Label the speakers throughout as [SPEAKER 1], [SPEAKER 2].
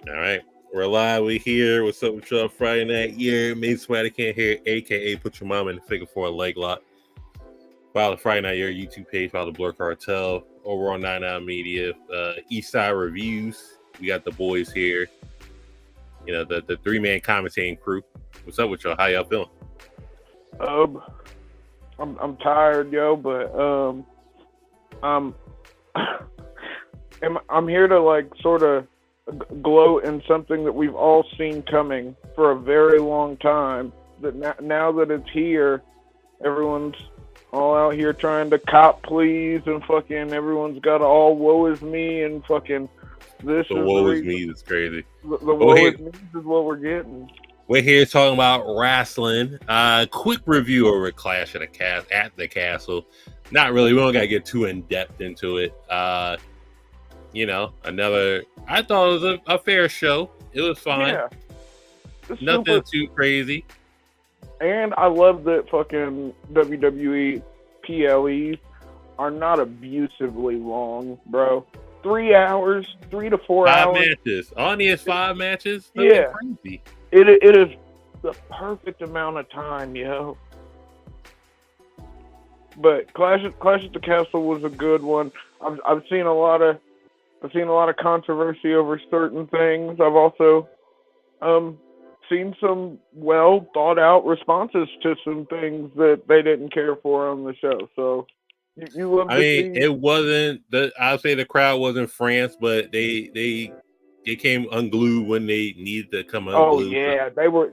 [SPEAKER 1] All right. We're live. We here. What's up with y'all? Friday night. Yerrr. Made somebody can't hear. AKA put your mom in the figure 4 leg lock. Follow the Friday Night Yerrr YouTube page. Follow the Blur Cartel. Over on 99 Media. East Side Reviews. We got the boys here. You know, the 3-man commentating crew. What's up with y'all? How y'all feeling?
[SPEAKER 2] I'm tired, yo, but I'm here to like sort of gloat in something that we've all seen coming for a very long time. That now that it's here, everyone's all out here trying to cop please, and fucking everyone's got all woe is me and fucking this.
[SPEAKER 1] The woe is me is crazy.
[SPEAKER 2] The woe is me is what we're getting.
[SPEAKER 1] We're here talking about wrestling. Quick review over Clash at the Castle. Not really. We don't got to get too in depth into it. You know, I thought it was a fair show. It was fine. Yeah. Nothing too crazy.
[SPEAKER 2] And I love that fucking WWE PLEs are not abusively long, bro. 3 hours, 3 to 4 hours.
[SPEAKER 1] 5 matches. Only is 5 matches? Nothing
[SPEAKER 2] yeah.
[SPEAKER 1] Crazy.
[SPEAKER 2] It is the perfect amount of time, yo. But Clash at the Castle was a good one. I've seen a lot of controversy over certain things. I've also seen some well thought out responses to some things that they didn't care for on the show. So you love to see.
[SPEAKER 1] It wasn't I'll say the crowd wasn't France, but they came unglued when they needed to come unglued.
[SPEAKER 2] Oh yeah, they were.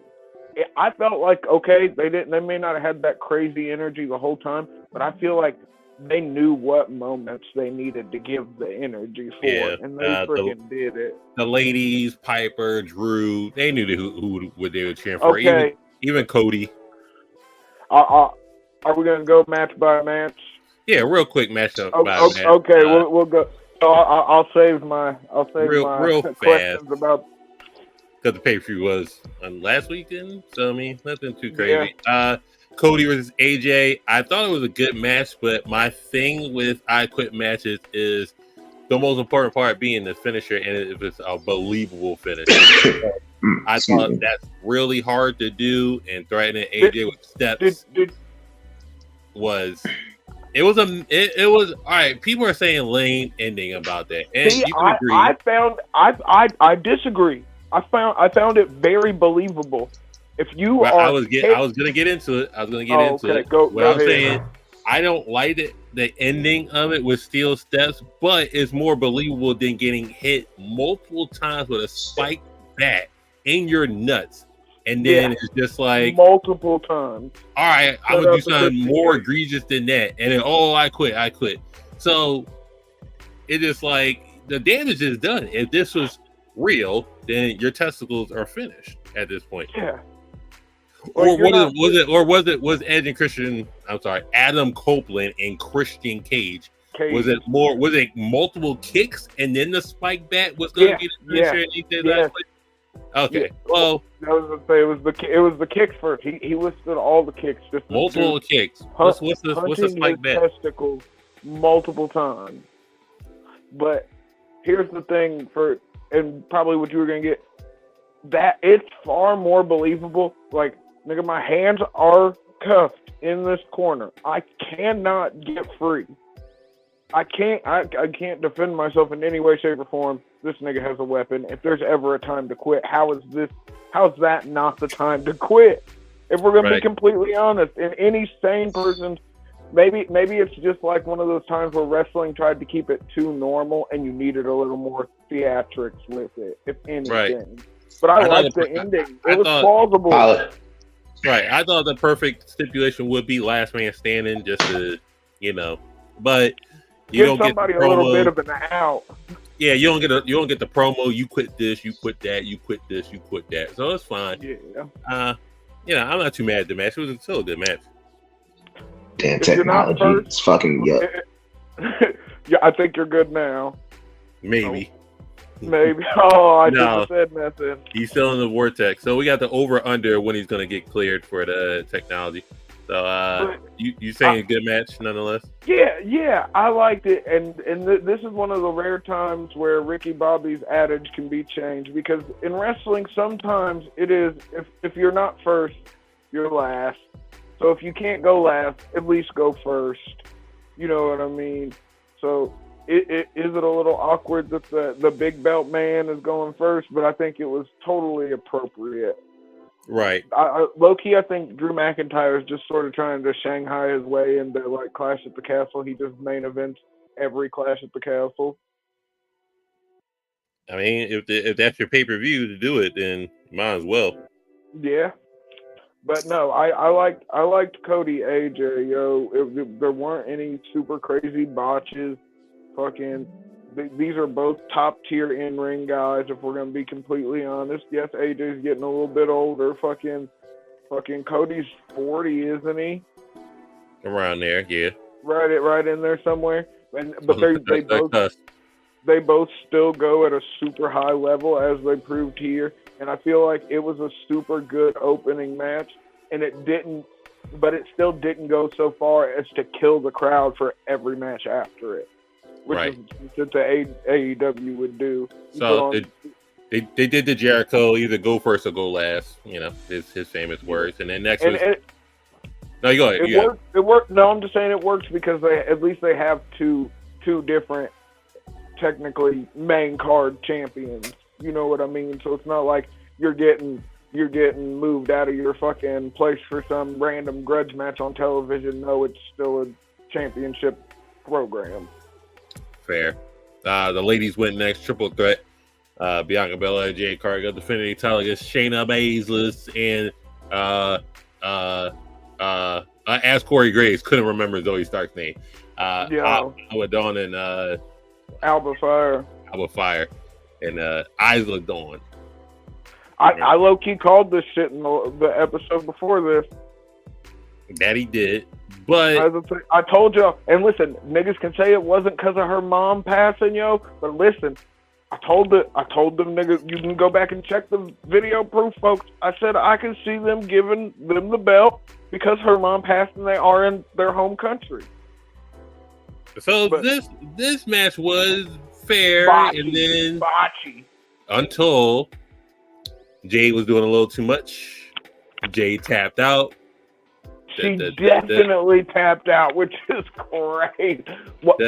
[SPEAKER 2] I felt like okay, they may not have had that crazy energy the whole time, but I feel like they knew what moments they needed to give the energy for, and they freaking did it.
[SPEAKER 1] The ladies, Piper, Drew, they knew who they were cheering for.
[SPEAKER 2] Okay.
[SPEAKER 1] Even Cody.
[SPEAKER 2] Are we gonna go match by match?
[SPEAKER 1] Yeah, real quick match by match.
[SPEAKER 2] Okay, we'll go. So I'll save my
[SPEAKER 1] real
[SPEAKER 2] questions
[SPEAKER 1] fast
[SPEAKER 2] about.
[SPEAKER 1] Because the pay-per-view was on last weekend, so I mean nothing too crazy. Yeah. Cody versus AJ. I thought it was a good match, but my thing with I Quit matches is the most important part being the finisher, and if it's a believable finish. I thought that's really hard to do, and threatening AJ with steps was. It was all right. People are saying lame ending about that, and
[SPEAKER 2] see,
[SPEAKER 1] you can agree.
[SPEAKER 2] I disagree. I found it very believable. If you
[SPEAKER 1] I was gonna get into it. What I'm saying, I don't like it. The ending of it with steel steps, but it's more believable than getting hit multiple times with a spiked bat in your nuts. And then it's just like
[SPEAKER 2] multiple times.
[SPEAKER 1] All right, I would do something more egregious than that. And then, I quit. So it is like the damage is done. If this was real, then your testicles are finished at this point.
[SPEAKER 2] Yeah.
[SPEAKER 1] Was Edge and Christian? I'm sorry, Adam Copeland and Christian Cage. Was it multiple kicks and then the spike bat was going to be the finisher? And he did that. Okay. Well,
[SPEAKER 2] it was the kicks first. He listed all the kicks. Just
[SPEAKER 1] multiple kicks. What's the spike bet?
[SPEAKER 2] Testicles multiple times. But here's the thing and probably what you were gonna get. That it's far more believable. Like, nigga, my hands are cuffed in this corner. I cannot get free. I can't defend myself in any way, shape, or form. This nigga has a weapon. If there's ever a time to quit, how's that not the time to quit? If we're gonna be completely honest, and any sane person, maybe it's just like one of those times where wrestling tried to keep it too normal, and you needed a little more theatrics with it, if anything. Right. But I liked the ending. It was plausible.
[SPEAKER 1] Right. I thought the perfect stipulation would be last man standing, just to, but. You
[SPEAKER 2] don't somebody get the promo. A little bit of an out.
[SPEAKER 1] Yeah, you don't get the promo. You quit this, you quit that, you quit this, you quit that. So it's fine.
[SPEAKER 2] Yeah.
[SPEAKER 1] I'm not too mad at the match. It was still a good match.
[SPEAKER 3] Damn technology, it's fucking
[SPEAKER 2] Yeah, I think you're good now.
[SPEAKER 1] Maybe.
[SPEAKER 2] I just said nothing.
[SPEAKER 1] He's still in the vortex. So we got the over under when he's gonna get cleared for the technology. So you saying a good match nonetheless?
[SPEAKER 2] Yeah, I liked it, and this is one of the rare times where Ricky Bobby's adage can be changed, because in wrestling sometimes it is if you're not first, you're last. So if you can't go last, at least go first. You know what I mean? So is it a little awkward that the big belt man is going first? But I think it was totally appropriate.
[SPEAKER 1] Right.
[SPEAKER 2] Low key, I think Drew McIntyre is just sort of trying to Shanghai his way into like Clash at the Castle. He just main events every Clash at the Castle.
[SPEAKER 1] I mean, if that's your pay-per-view to do it, then might as well.
[SPEAKER 2] Yeah, but no, I liked Cody AJ. There weren't any super crazy botches. Fucking, these are both top tier in ring guys. If we're gonna be completely honest, yes, AJ's getting a little bit older. Fucking Cody's 40, isn't he?
[SPEAKER 1] Around there, yeah.
[SPEAKER 2] Right in there somewhere. But they both still go at a super high level, as they proved here. And I feel like it was a super good opening match, and it still didn't go so far as to kill the crowd for every match after it, which is the AEW would do.
[SPEAKER 1] So they did the Jericho either go first or go last, his famous words, and then next was. No, you go ahead.
[SPEAKER 2] It worked. No, I'm just saying it works because at least they have two different, technically main card champions. You know what I mean? So it's not like you're getting moved out of your fucking place for some random grudge match on television. No, it's still a championship program.
[SPEAKER 1] Fair. The ladies went next, triple threat. Bianca Belair, Jade Cargill defending the title against Shayna Baszler and as Corey Graves, couldn't remember Zoe Stark's name. Alba Dawn and
[SPEAKER 2] Alba Fire.
[SPEAKER 1] And Isla Dawn.
[SPEAKER 2] I low key called this shit in the episode before this.
[SPEAKER 1] That he did, but
[SPEAKER 2] I told y'all. And listen, niggas can say it wasn't because of her mom passing, but listen, I told them niggas, you can go back and check the video proof, folks. I said I can see them giving them the belt because her mom passed and they are in their home country.
[SPEAKER 1] So this match was fair, and then until Jade was doing a little too much. Jade tapped out.
[SPEAKER 2] She definitely tapped out, which is great. What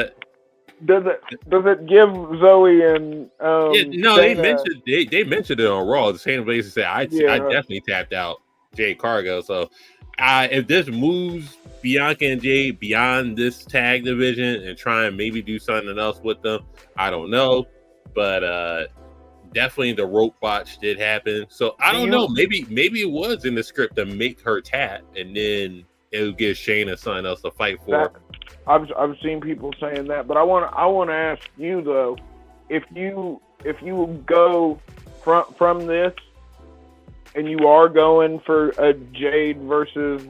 [SPEAKER 2] does it give Zoe and
[SPEAKER 1] Shayna? they mentioned it on Raw. The same place said I definitely tapped out Jade Cargill. So if this moves Bianca and Jade beyond this tag division and try and maybe do something else with them, I don't know. But definitely the rope botch did happen. So I don't know. Maybe it was in the script to make her tap, and then it'll give Shayna something else to fight for.
[SPEAKER 2] I've seen people saying that, but I want to ask you though, if you go from this and you are going for a Jade versus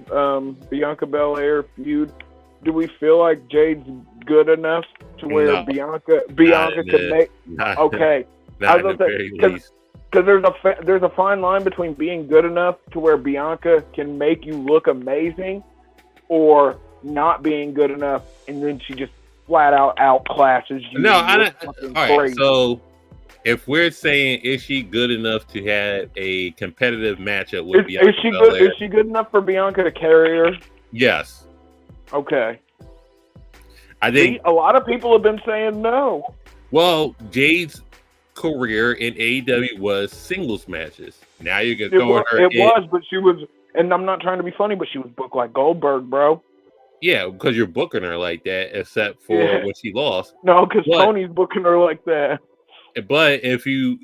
[SPEAKER 2] Bianca Belair feud, do we feel like Jade's good enough to where Bianca could make? Okay, because there's a fine line between being good enough to where Bianca can make you look amazing, or not being good enough and then she just flat out outclasses you.
[SPEAKER 1] No, I don't. All right, so if we're saying, is she good enough to have a competitive matchup with Bianca Belair?
[SPEAKER 2] Is she good enough for Bianca to carry her?
[SPEAKER 1] Yes.
[SPEAKER 2] Okay.
[SPEAKER 1] I think
[SPEAKER 2] a lot of people have been saying no.
[SPEAKER 1] Well, Jade's career in AEW was singles matches. Now you're gonna throw her.
[SPEAKER 2] It was, but she was, and I'm not trying to be funny, but she was booked like Goldberg, bro.
[SPEAKER 1] Yeah, because you're booking her like that, except for when she lost.
[SPEAKER 2] No, because Tony's booking her like that.
[SPEAKER 1] But if you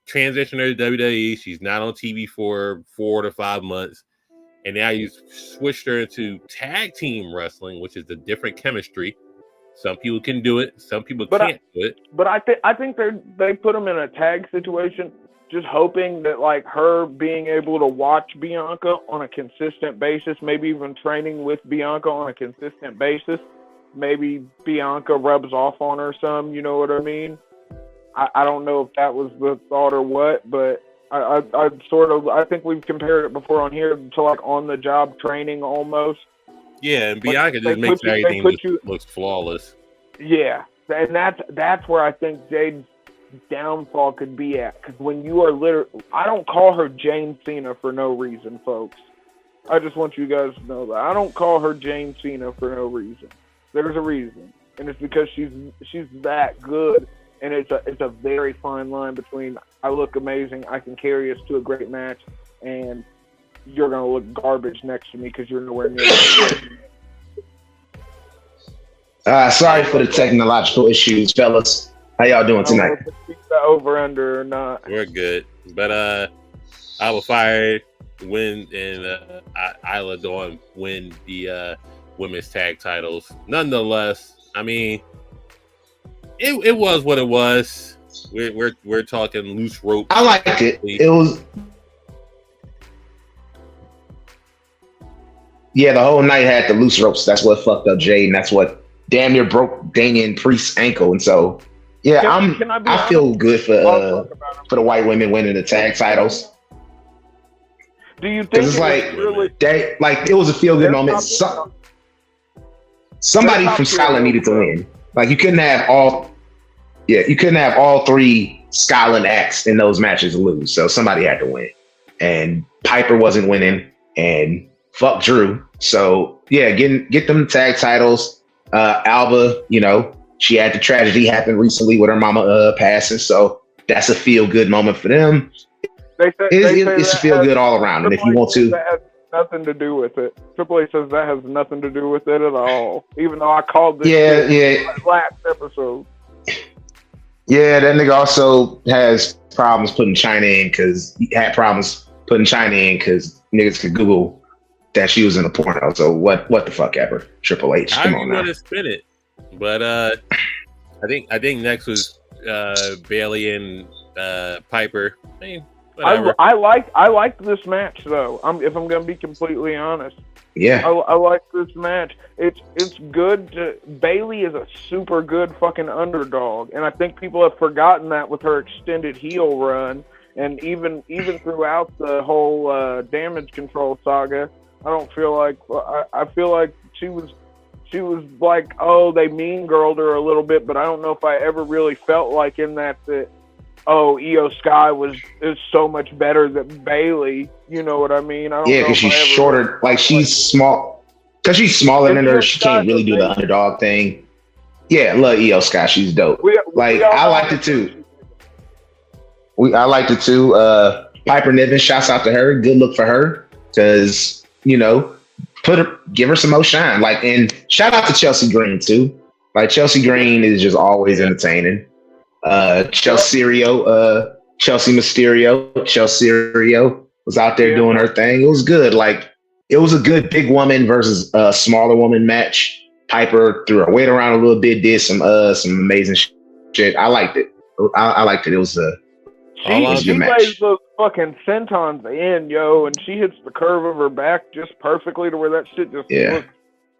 [SPEAKER 1] transition her to WWE, she's not on TV for 4 to 5 months, and now you switched her into tag team wrestling, which is a different chemistry. Some people can do it, some people can't do it.
[SPEAKER 2] But I think they put them in a tag situation, just hoping that like her being able to watch Bianca on a consistent basis, maybe even training with Bianca on a consistent basis, maybe Bianca rubs off on her some, you know what I mean? I don't know if that was the thought or what, but I think we've compared it before on here to like on the job training almost.
[SPEAKER 1] Yeah, and Bianca just makes everything looks flawless.
[SPEAKER 2] Yeah, and that's where I think Jade's downfall could be at. Because when you are literally, I don't call her Jane Cena for no reason, folks. I just want you guys to know that I don't call her Jane Cena for no reason. There's a reason, and it's because she's that good. And it's a very fine line between I look amazing, I can carry us to a great match, and you're gonna look garbage next to me because you're nowhere near.
[SPEAKER 3] Sorry for the technological issues, fellas. How y'all doing tonight?
[SPEAKER 2] Over under or not?
[SPEAKER 1] We're good, but Alba Fire win and Isla Dawn win the women's tag titles. Nonetheless, I mean. It was what it was. We're talking loose rope.
[SPEAKER 3] I liked it. It was the whole night had the loose ropes. That's what fucked up Jade, and that's what damn near broke Damian Priest's ankle. And so I feel good for the white women winning the tag titles.
[SPEAKER 2] Do you think
[SPEAKER 3] it's like it was a feel good moment? Somebody from Scotland needed to win. Like you couldn't have all three Scotland acts in those matches lose. So somebody had to win. And Piper wasn't winning and fuck Drew. So yeah, get them tag titles. Alba, she had the tragedy happen recently with her mama passing. So that's a feel good moment for them. It's a feel good all around. And if you want to,
[SPEAKER 2] that has nothing to do with it. Triple H says that has nothing to do with it at all. Even though I called this last episode.
[SPEAKER 3] Yeah, that nigga also has problems putting China in because he had problems putting China in because niggas could Google that she was in a porno. So what the fuck ever? Triple H, come on now.
[SPEAKER 1] I want to spin it, but I think next was Bailey and Piper. I mean,
[SPEAKER 2] I liked this match though. If I'm gonna be completely honest.
[SPEAKER 3] Yeah,
[SPEAKER 2] I like this match. It's good. Bailey is a super good fucking underdog, and I think people have forgotten that with her extended heel run, and even throughout the whole Damage Control saga. I don't feel like I feel like she was like, oh, they mean girled her a little bit, but I don't know if I ever really felt like in that Io Sky is so much better than Bailey. You know what I mean?
[SPEAKER 3] Because she's shorter. Like she's small. Because she's smaller than her, she can't really do the underdog thing. Yeah, love Io Sky. She's dope. I liked it too. I liked it too. Piper Niven, shouts out to her. Good look for her. Because give her some more shine. And shout out to Chelsea Green too. Chelsea Green is just always entertaining. Chelsea Mysterio was out there doing her thing. It was good. It was a good big woman versus a smaller woman match. Piper threw her weight around a little bit, did some amazing shit. I liked it. I liked it. It was a
[SPEAKER 2] good match. Lays those fucking sentons in, yo, and she hits the curve of her back just perfectly to where that shit just looks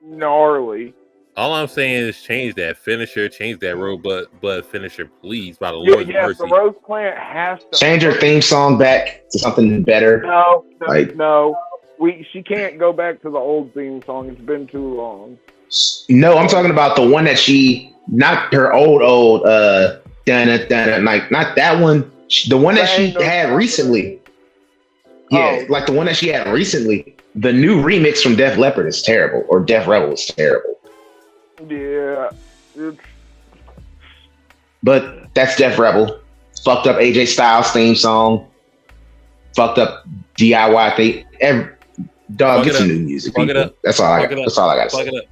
[SPEAKER 2] gnarly.
[SPEAKER 1] All I'm saying is change that finisher, change that road finisher, please, by the Lord's mercy.
[SPEAKER 2] The Rose Plant has to
[SPEAKER 3] change her theme song back to something better.
[SPEAKER 2] No. She can't go back to the old theme song. It's been too long.
[SPEAKER 3] No, I'm talking about the one that not her old not that one. The one that she had recently. Yeah, the one that she had recently. The new remix from Def Leppard is terrible, or Def Rebel is terrible.
[SPEAKER 2] Yeah.
[SPEAKER 3] But that's Def Rebel. Fucked up AJ Styles theme song. Fucked up DIY thing. Get some new music. That's all I got. That's all I got to say.
[SPEAKER 1] It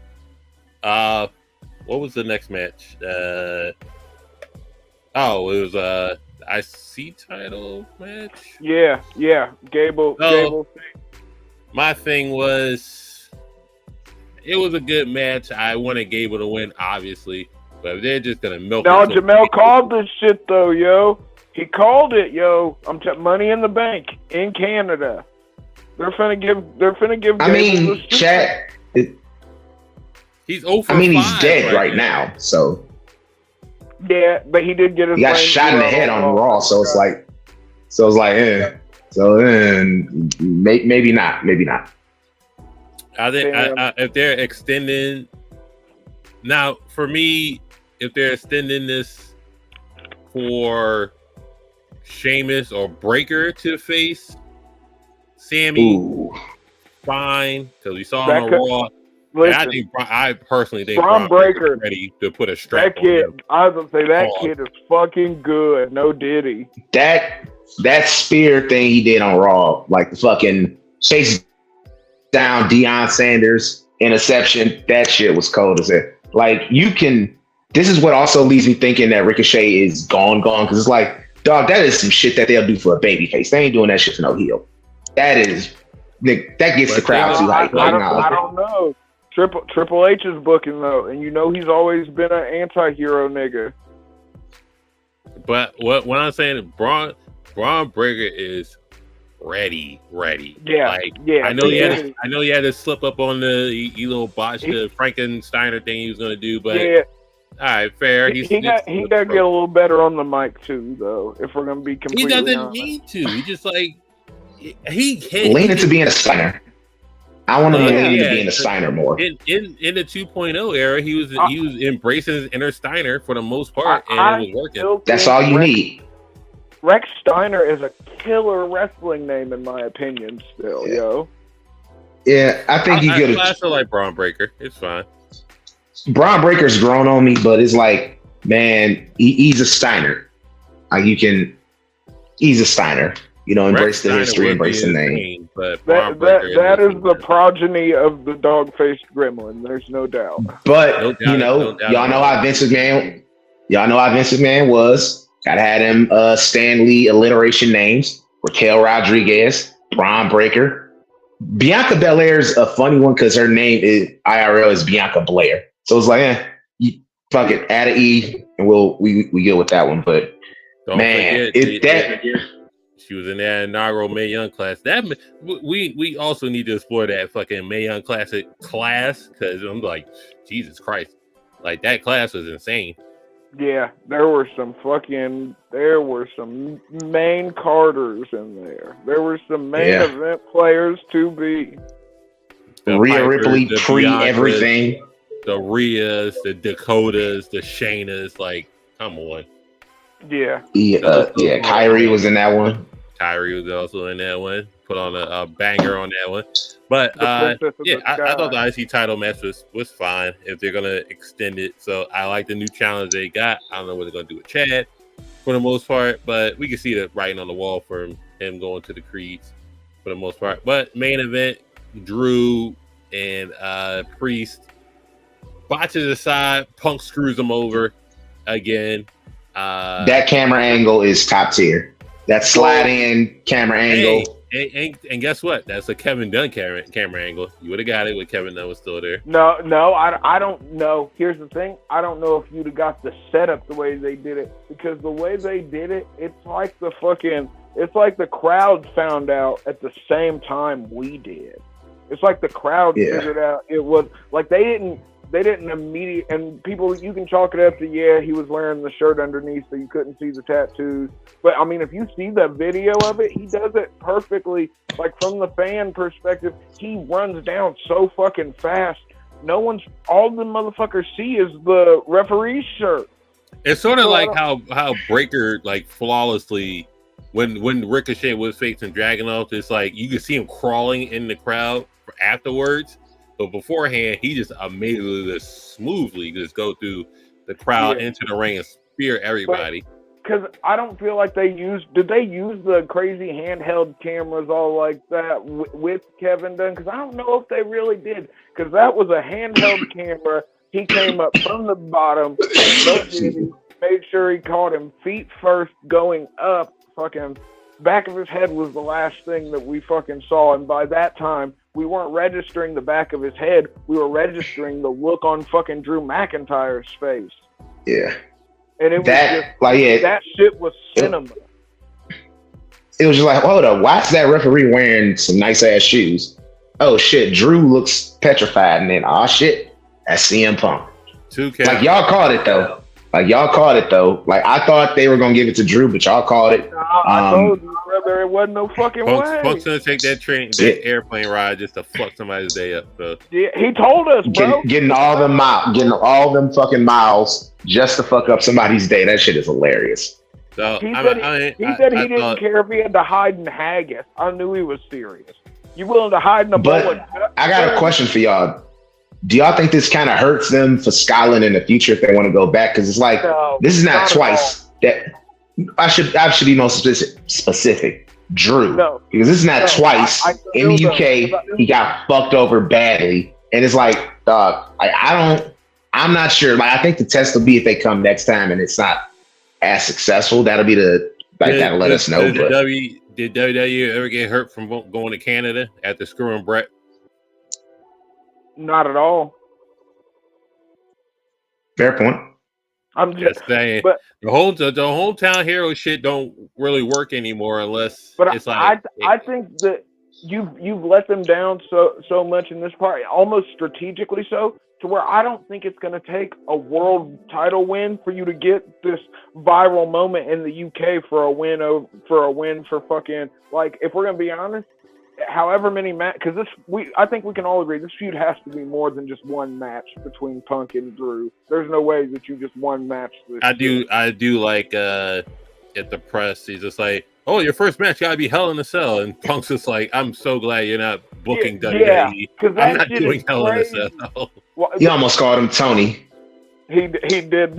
[SPEAKER 1] up. What was the next match? It was IC title match.
[SPEAKER 2] Yeah. Gable.
[SPEAKER 1] My thing was. It was a good match. I wanted Gable to win, obviously, but they're just gonna milk.
[SPEAKER 2] No, Jamel called this shit though, yo. He called it, yo. Money in the Bank in Canada. They're finna give.
[SPEAKER 3] I mean, chat.
[SPEAKER 1] He's over.
[SPEAKER 3] He's dead right now. So
[SPEAKER 2] yeah, but he did get his.
[SPEAKER 3] He got shot in the head on Raw, so it's So it's like, So then maybe not.
[SPEAKER 1] I think if they're extending now, for me, if they're extending this for Sheamus or Breaker to face Sammy, fine, because we saw him on Raw. Listen, I personally think
[SPEAKER 2] Braun Breaker
[SPEAKER 1] ready to put a strap
[SPEAKER 2] on him. I was gonna say that
[SPEAKER 1] Pause.
[SPEAKER 2] kid is fucking good. No diddy.
[SPEAKER 3] That spear thing he did on Raw, like the fucking chase down Deion Sanders interception, that shit was cold as it. Like this is what also leaves me thinking that Ricochet is gone, because it's like, dog, that is some shit that they'll do for a babyface. They ain't doing that shit for no heel. That gets the crowd too hyped.
[SPEAKER 2] I don't know. Triple H is booking though, and he's always been an anti-hero nigga.
[SPEAKER 1] But what I'm saying, Braun Breaker is ready.
[SPEAKER 2] Yeah,
[SPEAKER 1] I know he had to slip up on the little botch the Frankensteiner thing he was gonna do, but all right, fair.
[SPEAKER 2] He got to get a little better on the mic too, though. If we're gonna be completely honest.
[SPEAKER 1] Need to. He just like
[SPEAKER 3] lean into being a Steiner. I want to lean into being a Steiner more.
[SPEAKER 1] In the 2.0 era, he was embracing his inner Steiner for the most part, and it was working.
[SPEAKER 3] That's all you need.
[SPEAKER 2] Rex Steiner is a killer wrestling name, in my opinion. Still, yo.
[SPEAKER 3] Yeah, I think you could.
[SPEAKER 1] I feel like Braun Breaker. It's fine.
[SPEAKER 3] Braun Breaker's grown on me, but it's like, man, he's a Steiner. He's a Steiner. Embrace the history, embrace the name.
[SPEAKER 1] But
[SPEAKER 2] that is the progeny of the dog-faced gremlin. There's no doubt.
[SPEAKER 3] But y'all know how Vince McMahon was. Gotta have them Stan Lee alliteration names: Raquel Rodriguez, Braun Breaker. Bianca Belair's a funny one because her name is IRL is Bianca Blair. So it's like, fuck it, add an E, and we get with that one. But
[SPEAKER 1] don't forget, she was in that inaugural Mae Young class. That we also need to explore that fucking Mae Young Classic class, because I'm like, Jesus Christ, like that class was insane.
[SPEAKER 2] Yeah, there were some main Carters in there. There were some main event players to be.
[SPEAKER 3] Rhea Ripley, everything.
[SPEAKER 1] The Rheas, the Dakotas, the Shaynas, like, come on.
[SPEAKER 2] Yeah.
[SPEAKER 3] Kyrie was in that one.
[SPEAKER 1] Kyrie was also in that one. Put on a banger on that one. But I thought the IC title match was fine if they're gonna extend it. So I like the new challenge they got. I don't know what they're gonna do with Chad for the most part, but we can see the writing on the wall for him going to the Creeds for the most part. But main event, Drew and Priest botches aside, Punk screws him over again.
[SPEAKER 3] That camera angle is top tier. That slide in camera angle.
[SPEAKER 1] And guess what? That's a Kevin Dunn camera angle. You would have got it when Kevin Dunn was still there.
[SPEAKER 2] No, I don't know. Here's the thing. I don't know if you'd have got the setup the way they did it, because the way they did it, it's like the crowd found out at the same time we did. It's like the crowd figured out it was like they didn't immediately, and people, you can chalk it up to, he was wearing the shirt underneath so you couldn't see the tattoos. But, I mean, if you see the video of it, he does it perfectly. Like, from the fan perspective, he runs down so fucking fast. All the motherfuckers see is the referee's shirt.
[SPEAKER 1] It's sort of like how Breaker, like, flawlessly, when Ricochet was facing Dragunov, it's like you could see him crawling in the crowd afterwards. But beforehand, he just amazingly, just smoothly just go through the crowd into the ring and spear everybody.
[SPEAKER 2] Because I don't feel like did they use the crazy handheld cameras all like that with Kevin Dunn? Because I don't know if they really did. Because that was a handheld camera. He came up from the bottom, made sure he caught him feet first going up. Fucking back of his head was the last thing that we fucking saw. And by that time, we weren't registering the back of his head. We were registering the look on fucking Drew McIntyre's face.
[SPEAKER 3] Yeah.
[SPEAKER 2] And it was that shit was cinema.
[SPEAKER 3] It was just like, hold up, why is that referee wearing some nice ass shoes? Oh shit, Drew looks petrified, and then shit, that's CM Punk. Like y'all called it though. Like I thought they were gonna give it to Drew, but y'all called it.
[SPEAKER 2] I told you there wasn't no fucking way.
[SPEAKER 1] Punk's gonna take that airplane ride just to fuck somebody's day up. So.
[SPEAKER 2] Yeah, he told us, bro.
[SPEAKER 3] Getting all them fucking miles just to fuck up somebody's day. That shit is hilarious.
[SPEAKER 1] So
[SPEAKER 2] he said he didn't care if he had to hide in haggis. I knew he was serious. You willing to hide in a bowl of
[SPEAKER 3] I got a question for y'all. Do y'all think this kind of hurts them for Scotland in the future if they want to go back? Because it's like this is not twice that I should be most specific. Drew, because this is not twice in the UK. He got fucked over badly, and it's like, I'm not sure. Like, I think the test will be if they come next time and it's not as successful. That'll be that'll let us know.
[SPEAKER 1] Did WWE ever get hurt from going to Canada after screwing Brett?
[SPEAKER 2] Not at all.
[SPEAKER 3] Fair point.
[SPEAKER 2] I'm just
[SPEAKER 1] saying, but the whole town hero shit don't really work anymore unless it's like.
[SPEAKER 2] I think that you've let them down so much in this part, almost strategically so, to where I don't think it's going to take a world title win for you to get this viral moment in the UK for a win for fucking, like, if we're going to be honest, however many match, because I think we can all agree this feud has to be more than just one match between Punk and Drew. There's no way that you just one match.
[SPEAKER 1] I do like at the press, he's just like, oh, your first match gotta be Hell in a Cell, and Punk's just like, I'm so glad you're not booking WWE. I'm not doing Hell in a Cell.
[SPEAKER 3] Well, you almost called him Tony.
[SPEAKER 2] He did.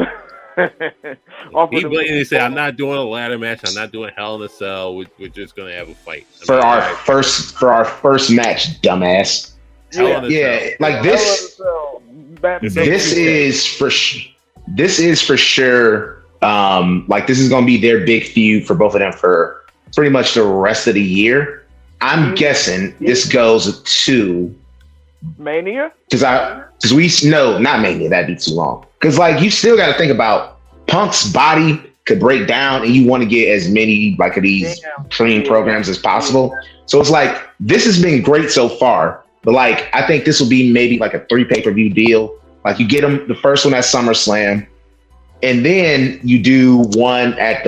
[SPEAKER 1] He blatantly said, I'm not doing a ladder match. I'm not doing Hell in a Cell. We're just going to have a fight.
[SPEAKER 3] For our first match, dumbass. Yeah, like this. This is for sure. Like, this is going to be their big feud for both of them for pretty much the rest of the year. I'm guessing this goes to
[SPEAKER 2] Mania.
[SPEAKER 3] Because we know, not Mania, that'd be too long. Because, like, you still got to think about Punk's body could break down, and you want to get as many like of these training programs as possible. So it's like, this has been great so far, but like, I think this will be maybe like a 3 pay-per-view deal. Like, you get them the first one at SummerSlam, and then you do one at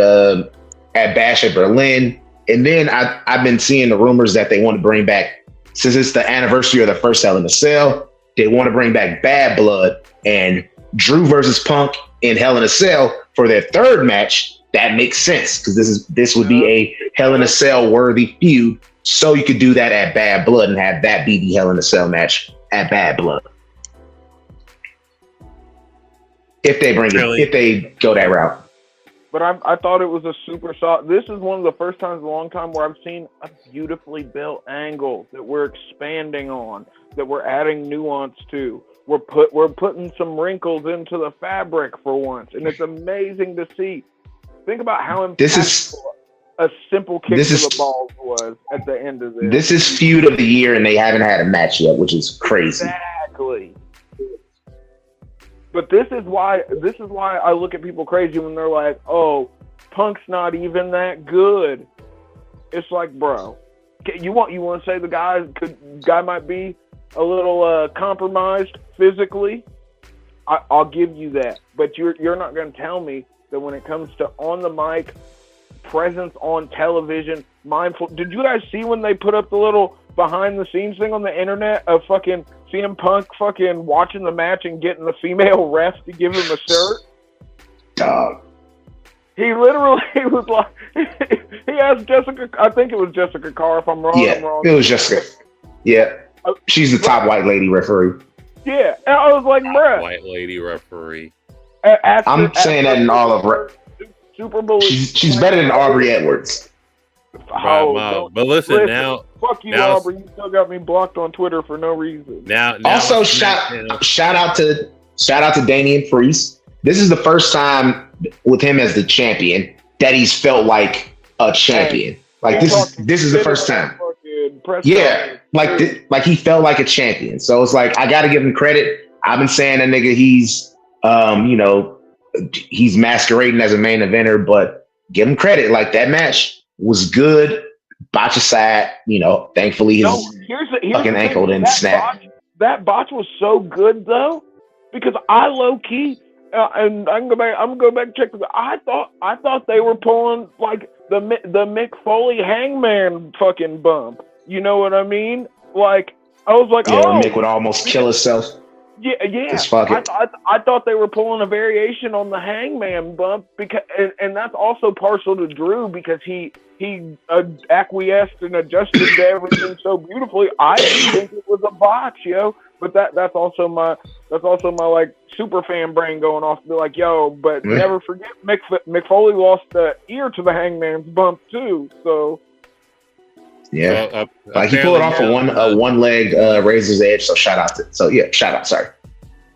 [SPEAKER 3] Bash at Berlin, and then I've been seeing the rumors that they want to bring back, since it's the anniversary of the first Hell in a Cell, they want to bring back Bad Blood and Drew versus Punk in Hell in a Cell for their third match. That makes sense, because this would be a Hell in a Cell worthy feud. So you could do that at Bad Blood and have that be the Hell in a Cell match at Bad Blood. If they if they go that route.
[SPEAKER 2] But I thought it was a super solid. This is one of the first times in a long time where I've seen a beautifully built angle that we're expanding on, that we're adding nuance to. We're putting some wrinkles into the fabric for once, and it's amazing to see. Think about how impactful a simple kick to the balls was at the end of this.
[SPEAKER 3] This is feud of the year, and they haven't had a match yet, which is crazy.
[SPEAKER 2] Exactly. But this is why I look at people crazy when they're like, "Oh, Punk's not even that good." It's like, bro, you want to say the guy might be a little compromised physically? I'll give you that. But you're not going to tell me that when it comes to on the mic, presence on television, mindful. Did you guys see when they put up the little behind the scenes thing on the internet of fucking CM Punk fucking watching the match and getting the female ref to give him a shirt?
[SPEAKER 3] Dog.
[SPEAKER 2] He literally was like, he asked Jessica, I think it was Jessica Carr, if I'm wrong.
[SPEAKER 3] Yeah,
[SPEAKER 2] I'm wrong.
[SPEAKER 3] It was Jessica. Yeah. She's the top white lady referee.
[SPEAKER 2] Yeah. And I was like, bruh.
[SPEAKER 1] White lady referee.
[SPEAKER 3] I'm saying that in all of
[SPEAKER 2] Super Bowl.
[SPEAKER 3] She's better than Aubrey Edwards.
[SPEAKER 1] But listen, now.
[SPEAKER 2] Fuck you, Aubrey. You still got me blocked on Twitter for no reason.
[SPEAKER 1] Now
[SPEAKER 3] also, shout out to Damian Priest. This is the first time with him as the champion that he's felt like a champion. Like this is the first time. Yeah, like he felt like a champion. So it's like, I got to give him credit. I've been saying that nigga, he's masquerading as a main eventer, but give him credit. Like, that match was good. Botch aside, thankfully his fucking ankle didn't snap.
[SPEAKER 2] That botch was so good though, because I low key, and I'm gonna go back and check. I thought they were pulling, like, Mick Foley Hangman fucking bump. You know what I mean? Like, I was like,
[SPEAKER 3] Mick would almost kill himself.
[SPEAKER 2] Yeah.
[SPEAKER 3] Fuck it.
[SPEAKER 2] I thought they were pulling a variation on the Hangman bump because, and that's also partial to Drew because he acquiesced and adjusted to everything so beautifully. I didn't think it was a botch, yo. But that's also my like super fan brain going off to be like, yo. But never forget, Mick Foley lost the ear to the Hangman's bump too. So.
[SPEAKER 3] Yeah, like he pulled it off a one leg Razor's Edge. So shout out. Sorry.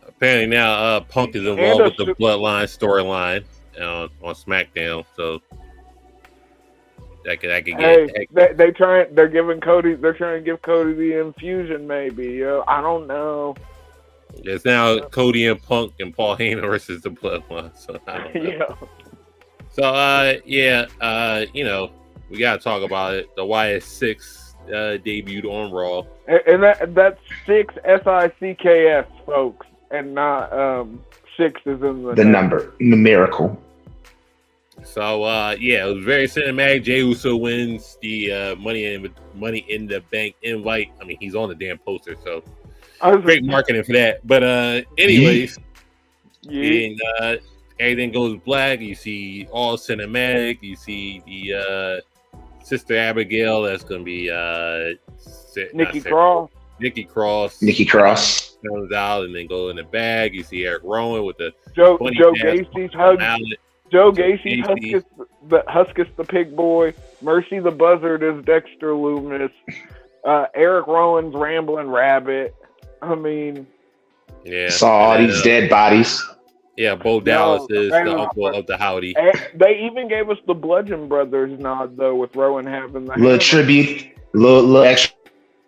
[SPEAKER 1] Apparently now Punk is involved with the Bloodline storyline on SmackDown. So that could get.
[SPEAKER 2] They're trying to give Cody the infusion. Maybe I don't know.
[SPEAKER 1] It's now Cody and Punk and Paul Heyman versus the Bloodline. So I don't know.
[SPEAKER 2] Yeah.
[SPEAKER 1] So you know. We gotta talk about it. The Wyatt Sicks debuted on Raw,
[SPEAKER 2] and that's Six SICKS, folks, and not six is in the
[SPEAKER 3] number, the miracle.
[SPEAKER 1] So it was very cinematic. Jey Uso wins the Money in the Bank invite. I mean, he's on the damn poster, so great marketing for that. But anyways, and everything goes black. You see all cinematic. You see the Sister Abigail, that's gonna be
[SPEAKER 2] Nikki Cross.
[SPEAKER 1] Nikki Cross comes out and then go in the bag. You see Eric Rowan with the
[SPEAKER 2] Joe Gacy's hug. Joe Gacy's Huskus the Pig Boy. Mercy the Buzzard is Dexter Lumis. Eric Rowan's Rambling Rabbit. I mean,
[SPEAKER 3] saw all these dead bodies.
[SPEAKER 1] Yeah, Bo Dallas is the uncle of the Howdy.
[SPEAKER 2] They even gave us the Bludgeon Brothers nod though, with Rowan having the
[SPEAKER 3] little extra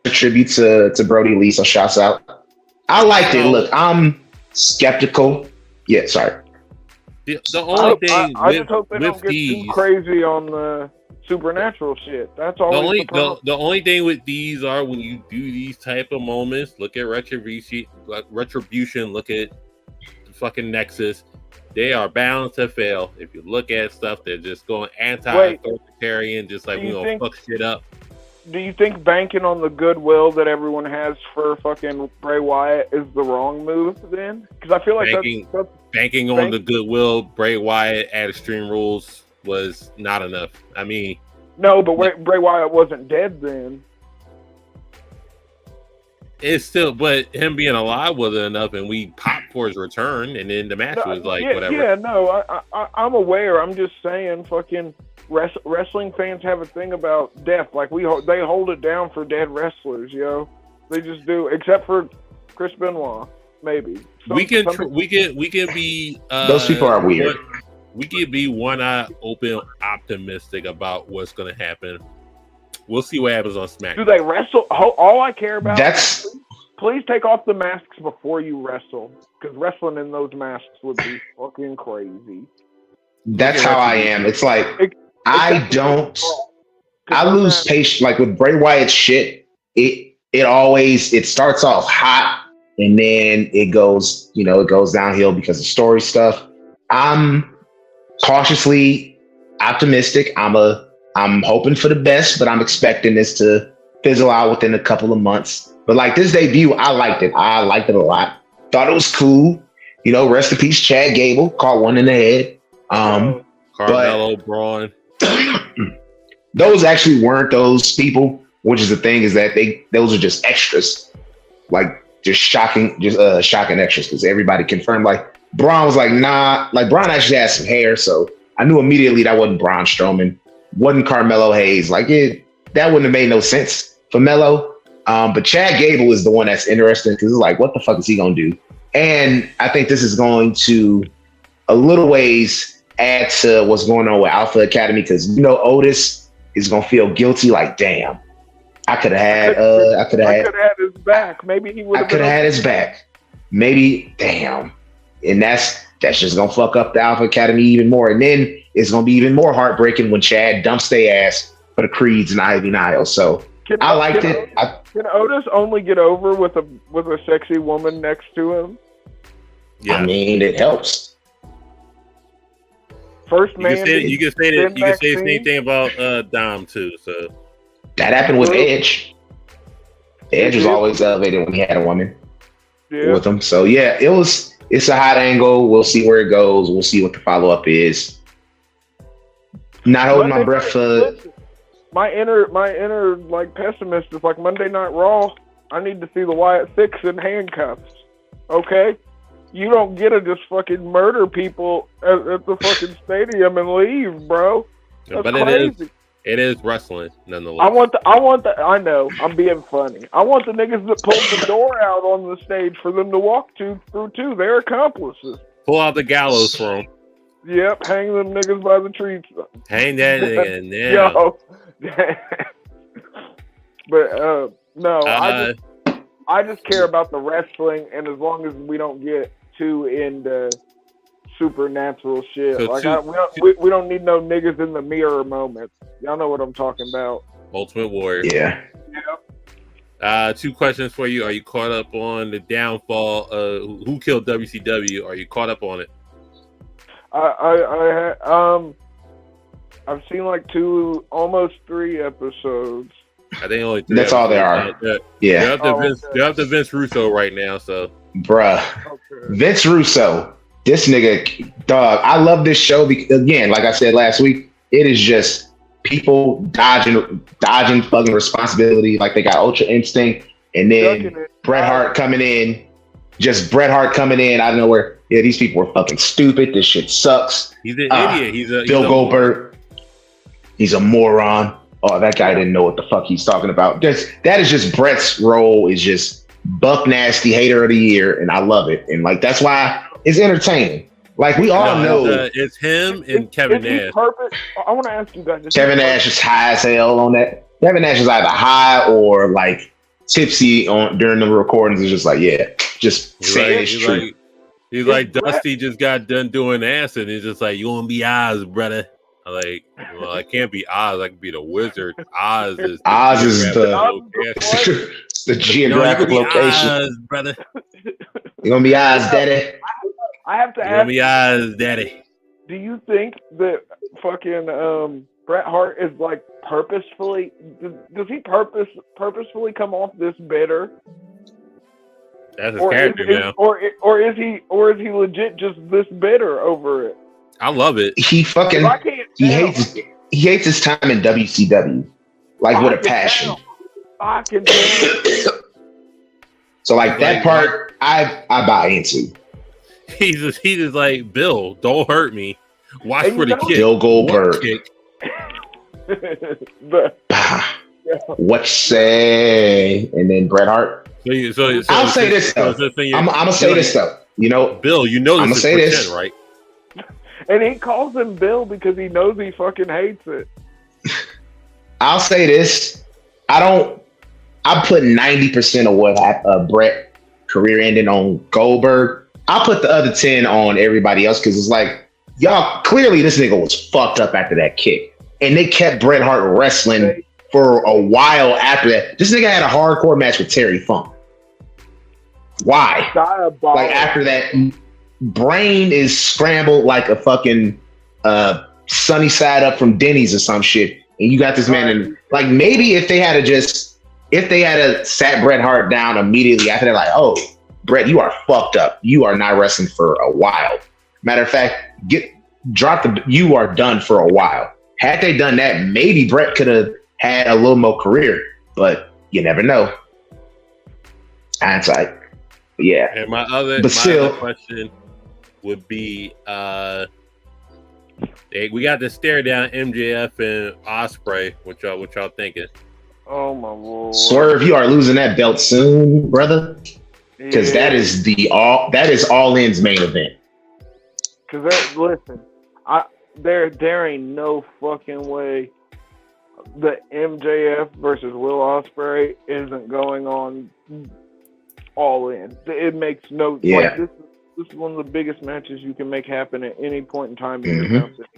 [SPEAKER 3] tribute to Brody Lee. So shouts out. I liked it. Look, I'm skeptical. Yeah, sorry.
[SPEAKER 1] The only thing
[SPEAKER 2] I just hope they don't get too crazy on the supernatural shit. That's always the problem.
[SPEAKER 1] The only thing with these are when you do these type of moments. Look at Retribution. Look at fucking Nexus, they are bound to fail. If you look at stuff, they're just going anti-authoritarian, just like we gonna fuck shit up.
[SPEAKER 2] Do you think banking on the goodwill that everyone has for fucking Bray Wyatt is the wrong move then? Because I feel like
[SPEAKER 1] banking on the goodwill Bray Wyatt at Extreme Rules was not enough. I mean,
[SPEAKER 2] no, but Bray Wyatt wasn't dead then.
[SPEAKER 1] It's still, but him being alive wasn't enough, and we popped for his return, and then the match was like whatever.
[SPEAKER 2] Yeah, no, I'm aware. I'm just saying, fucking wrestling fans have a thing about death. Like they hold it down for dead wrestlers, yo. They just do, except for Chris Benoit, maybe.
[SPEAKER 1] We can be.
[SPEAKER 3] Those people are weird.
[SPEAKER 1] We can be one eye open, optimistic about what's going to happen. We'll see what happens on SmackDown.
[SPEAKER 2] Do they wrestle? All I care about is please take off the masks before you wrestle, because wrestling in those masks would be fucking crazy.
[SPEAKER 3] That's how I am. It's like I lose patience. Like with Bray Wyatt shit, it starts off hot and then it goes downhill because of story stuff. I'm cautiously optimistic. I'm hoping for the best, but I'm expecting this to fizzle out within a couple of months. But like this debut, I liked it. I liked it a lot. Thought it was cool. Rest in peace, Chad Gable. Caught one in the head.
[SPEAKER 1] Carmelo, Braun.
[SPEAKER 3] Those actually weren't those people, which is the thing, is that those are just extras. Like just shocking extras, because everybody confirmed. Like Braun was like, nah. Like Braun actually had some hair, so I knew immediately that wasn't Braun Strowman. Wasn't Carmelo Hayes. Like that wouldn't have made no sense for Melo. But Chad Gable is the one that's interesting, because it's like, what the fuck is he gonna do? And I think this is going to a little ways add to what's going on with Alpha Academy, because Otis is gonna feel guilty. Like, damn, I could have had
[SPEAKER 2] his back. Maybe he would.
[SPEAKER 3] I could have had his back. Maybe, damn. And that's just gonna fuck up the Alpha Academy even more. And then it's gonna be even more heartbreaking when Chad dumps their ass for the Creeds and Ivy Nile. So I liked it.
[SPEAKER 2] Can Otis only get over with a sexy woman next to him?
[SPEAKER 3] Yeah. I mean, it helps.
[SPEAKER 2] First man.
[SPEAKER 1] You can say the same thing about Dom too. So
[SPEAKER 3] that happened with Edge. Edge was always elevated when he had a woman with him. So yeah, it's a hot angle. We'll see where it goes. We'll see what the follow up is. Not holding my breath for.
[SPEAKER 2] My inner like pessimist is like Monday Night Raw. I need to see the Wyatt Sicks in handcuffs. Okay, you don't get to just fucking murder people at the fucking stadium and leave, bro. That's
[SPEAKER 1] but
[SPEAKER 2] crazy.
[SPEAKER 1] It is wrestling nonetheless.
[SPEAKER 2] I know, I'm being funny. I want the niggas that pulled the door out on the stage for them to walk through too. They're accomplices.
[SPEAKER 1] Pull out the gallows for them.
[SPEAKER 2] Yep, hang them niggas by the trees.
[SPEAKER 1] Hang that nigga now.
[SPEAKER 2] Yo. But no, I just care about the wrestling, and as long as we don't get too into supernatural shit, so we don't need no niggas in the mirror moments. Y'all know what I'm talking about.
[SPEAKER 1] Ultimate Warrior.
[SPEAKER 2] Yeah.
[SPEAKER 1] 2 questions for you. Are you caught up on the downfall? Who killed WCW? Are you caught up on it?
[SPEAKER 2] I've seen like 2, almost 3 episodes.
[SPEAKER 1] I think only 3.
[SPEAKER 3] That's all there are. Yeah.
[SPEAKER 1] They're up to Vince Russo right now. So,
[SPEAKER 3] bruh, Vince Russo, this nigga, dog. I love this show because, again, like I said last week, it is just people dodging fucking responsibility, like they got Ultra Instinct, and then Bret Hart coming in. Just Bret Hart coming in out of nowhere. Yeah, these people were fucking stupid. This shit sucks.
[SPEAKER 1] He's an idiot. He's
[SPEAKER 3] Bill Goldberg. He's a moron. Oh, that guy didn't know what the fuck he's talking about. That is just Bret's role. Is just Buck Nasty Hater of the Year, and I love it. And like that's why it's entertaining. Like we all know,
[SPEAKER 1] it's him and Kevin Nash.
[SPEAKER 2] I want to ask you guys.
[SPEAKER 3] Kevin Nash is high as hell on that. Kevin Nash is either high or like tipsy during the recordings. It's just like, yeah, just saying it's true.
[SPEAKER 1] He's like Dusty just got done doing acid. He's just like, you want to be Oz, brother? I'm like, well, I can't be Oz. I can be the wizard. Oz is
[SPEAKER 3] the geographic location.
[SPEAKER 1] Oz, brother.
[SPEAKER 3] You gonna be Oz, daddy?
[SPEAKER 2] I have to ask.
[SPEAKER 1] You gonna be Oz, daddy?
[SPEAKER 2] Do you think that fucking Bret Hart is like purposefully? Does he purposefully come off this bitter?
[SPEAKER 1] That's his character now.
[SPEAKER 2] Or is he legit just this bitter over it?
[SPEAKER 1] I love it.
[SPEAKER 3] He hates his time in WCW, like with a passion.
[SPEAKER 2] I can tell.
[SPEAKER 3] So like that part, I buy into.
[SPEAKER 1] He's just like, Bill, don't hurt me. Watch for the kick.
[SPEAKER 3] Bill Goldberg. What say? And then Bret Hart. I'll say this though. I'm gonna say this though. You know,
[SPEAKER 1] Bill, you know,
[SPEAKER 3] I'm gonna say this,
[SPEAKER 1] right?
[SPEAKER 2] And he calls him Bill because he knows he fucking hates it.
[SPEAKER 3] I'll say this. I put 90% of what Bret career ending on Goldberg. I'll put the other 10 on everybody else because it's like, y'all, clearly this nigga was fucked up after that kick. And they kept Bret Hart wrestling for a while after that. This nigga had a hardcore match with Terry Funk. Why? Like after that, brain is scrambled like a fucking sunny side up from Denny's or some shit. And you got this man in, like, maybe if they had sat Bret Hart down immediately after that, like, oh, Bret, you are fucked up. You are not wrestling for a while. Matter of fact, you are done for a while. Had they done that, maybe Bret could have had a little more career, but you never know. Hindsight. Yeah.
[SPEAKER 1] And my other question would be, we got to stare down MJF and Ospreay. What y'all thinking?
[SPEAKER 2] Oh my lord!
[SPEAKER 3] Swerve, you are losing that belt soon, brother. Because that is All In's main event.
[SPEAKER 2] Because listen, there ain't no fucking way the MJF versus Will Ospreay isn't going on All In. It makes no like this is one of the biggest matches you can make happen at any point in time in your company.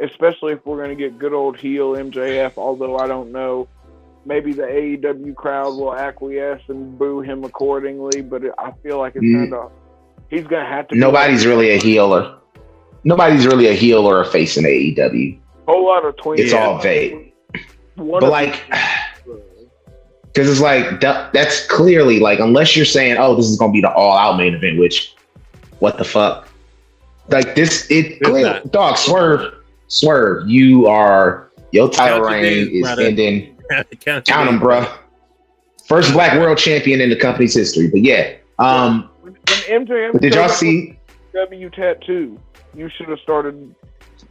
[SPEAKER 2] Especially if we're going to get good old heel MJF, although I don't know. Maybe the AEW crowd will acquiesce and boo him accordingly, but I feel like it's kind of he's going to have to.
[SPEAKER 3] Nobody's really a healer. nobody's really a heel or a face in AEW.
[SPEAKER 2] Whole lot of twins.
[SPEAKER 3] It's all vague. But like, because it's like that's clearly like, unless you're saying, oh, this is gonna be the all-out main event, which, what the fuck? Like this, clearly, dog, swerve. Your title reign is ending. Count them, bro. First Black World Champion in the company's history. But yeah,
[SPEAKER 2] when MJF
[SPEAKER 3] did y'all see
[SPEAKER 2] W tattoo? You should have started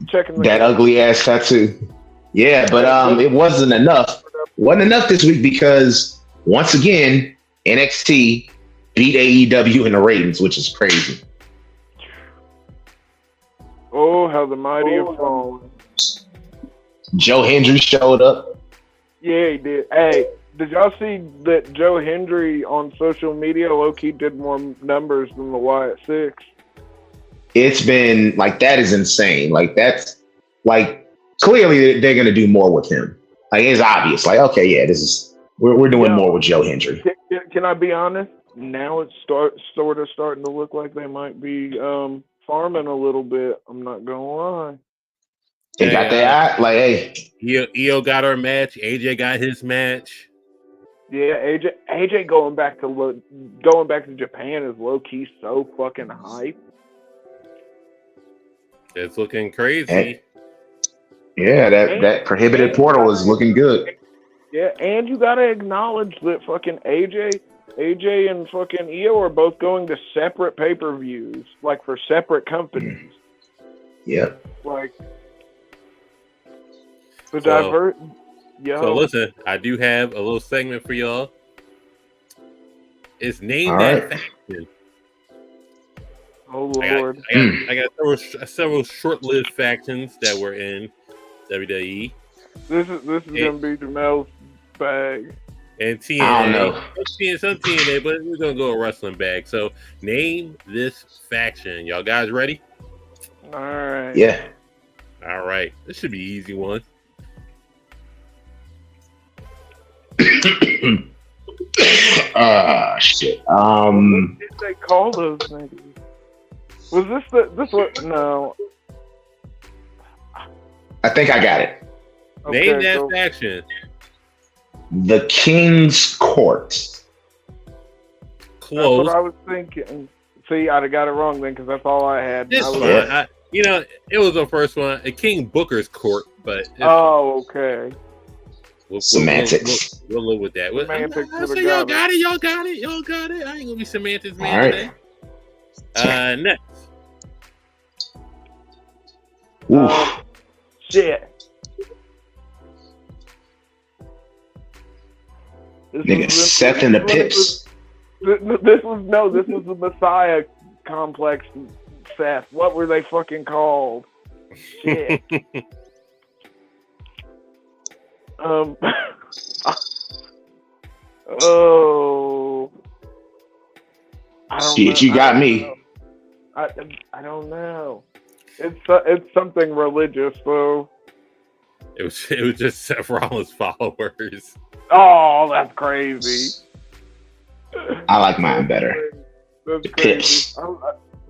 [SPEAKER 2] checking
[SPEAKER 3] that ugly ass tattoo. Yeah, but it wasn't enough. Wasn't enough this week because once again NXT beat AEW in the ratings, which is crazy.
[SPEAKER 2] Oh, how the mighty have fallen.
[SPEAKER 3] Joe Hendry showed up.
[SPEAKER 2] Yeah, he did. Hey, did y'all see that Joe Hendry on social media low-key did more numbers than the Wyatt Sicks?
[SPEAKER 3] It's been like, that is insane. Like, that's like, clearly they're going to do more with him. Like, it's obvious. Like, okay, yeah, we're doing more with Joe Hendry.
[SPEAKER 2] Can I be honest? Now it's sort of starting to look like they might be farming a little bit. I'm not going to lie.
[SPEAKER 3] They got that, like, hey.
[SPEAKER 1] EO got her match. AJ got his match.
[SPEAKER 2] Yeah, AJ going back to Japan is low key so fucking hype.
[SPEAKER 1] It's looking crazy.
[SPEAKER 3] And, yeah, that prohibited portal is looking good.
[SPEAKER 2] Yeah, and you gotta acknowledge that fucking AJ and fucking EO are both going to separate pay-per-views, like for separate companies.
[SPEAKER 3] Yep.
[SPEAKER 2] Like the divert. Yo.
[SPEAKER 1] So listen, I do have a little segment for y'all. It's named that faction.
[SPEAKER 2] Oh Lord!
[SPEAKER 1] I got several short-lived factions that were in WWE.
[SPEAKER 2] This is gonna be Jamel's bag.
[SPEAKER 1] And TNA.
[SPEAKER 3] I don't know.
[SPEAKER 1] Some TNA, but we're gonna go a wrestling bag. So name this faction. Y'all guys ready?
[SPEAKER 2] All right.
[SPEAKER 3] Yeah.
[SPEAKER 1] All right. This should be an easy one.
[SPEAKER 3] Shit.
[SPEAKER 2] What did they call those niggas? Was this what? No.
[SPEAKER 3] I think I got it.
[SPEAKER 1] Name that faction.
[SPEAKER 3] The King's Court.
[SPEAKER 1] Close.
[SPEAKER 2] That's what I was thinking. See, I'd have got it wrong then, because that's all I had.
[SPEAKER 1] It was the first one. A King Booker's Court, but
[SPEAKER 2] okay.
[SPEAKER 3] Semantics.
[SPEAKER 1] We'll live with that. So y'all got it. I ain't gonna be semantics man today. Next.
[SPEAKER 2] Shit.
[SPEAKER 3] Nigga, Seth and the Pips.
[SPEAKER 2] This was the Messiah complex, Seth. What were they fucking called? Shit. Oh.
[SPEAKER 3] Shit, you got me.
[SPEAKER 2] I don't know. It's something religious, though.
[SPEAKER 1] It was just Seth Rollins followers.
[SPEAKER 2] Oh, that's crazy.
[SPEAKER 3] I like mine better.
[SPEAKER 2] That's crazy.
[SPEAKER 3] Pips.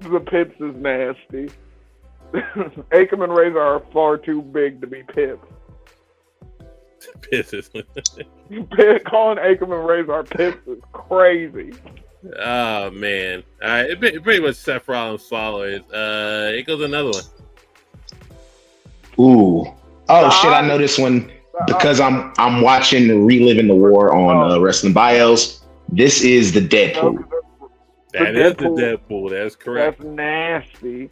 [SPEAKER 2] The Pips is nasty. Akam and Razor are far too big to be Pips.
[SPEAKER 1] Pips is
[SPEAKER 2] calling Akam and Razor Pips is crazy.
[SPEAKER 1] Oh man! All right, it pretty much Seth Rollins followers. It goes another one.
[SPEAKER 3] Ooh! Oh shit! I know this one because I'm watching Reliving the War on Wrestling Bios. This is the Deadpool.
[SPEAKER 1] That is the Deadpool. That's correct.
[SPEAKER 2] That's nasty.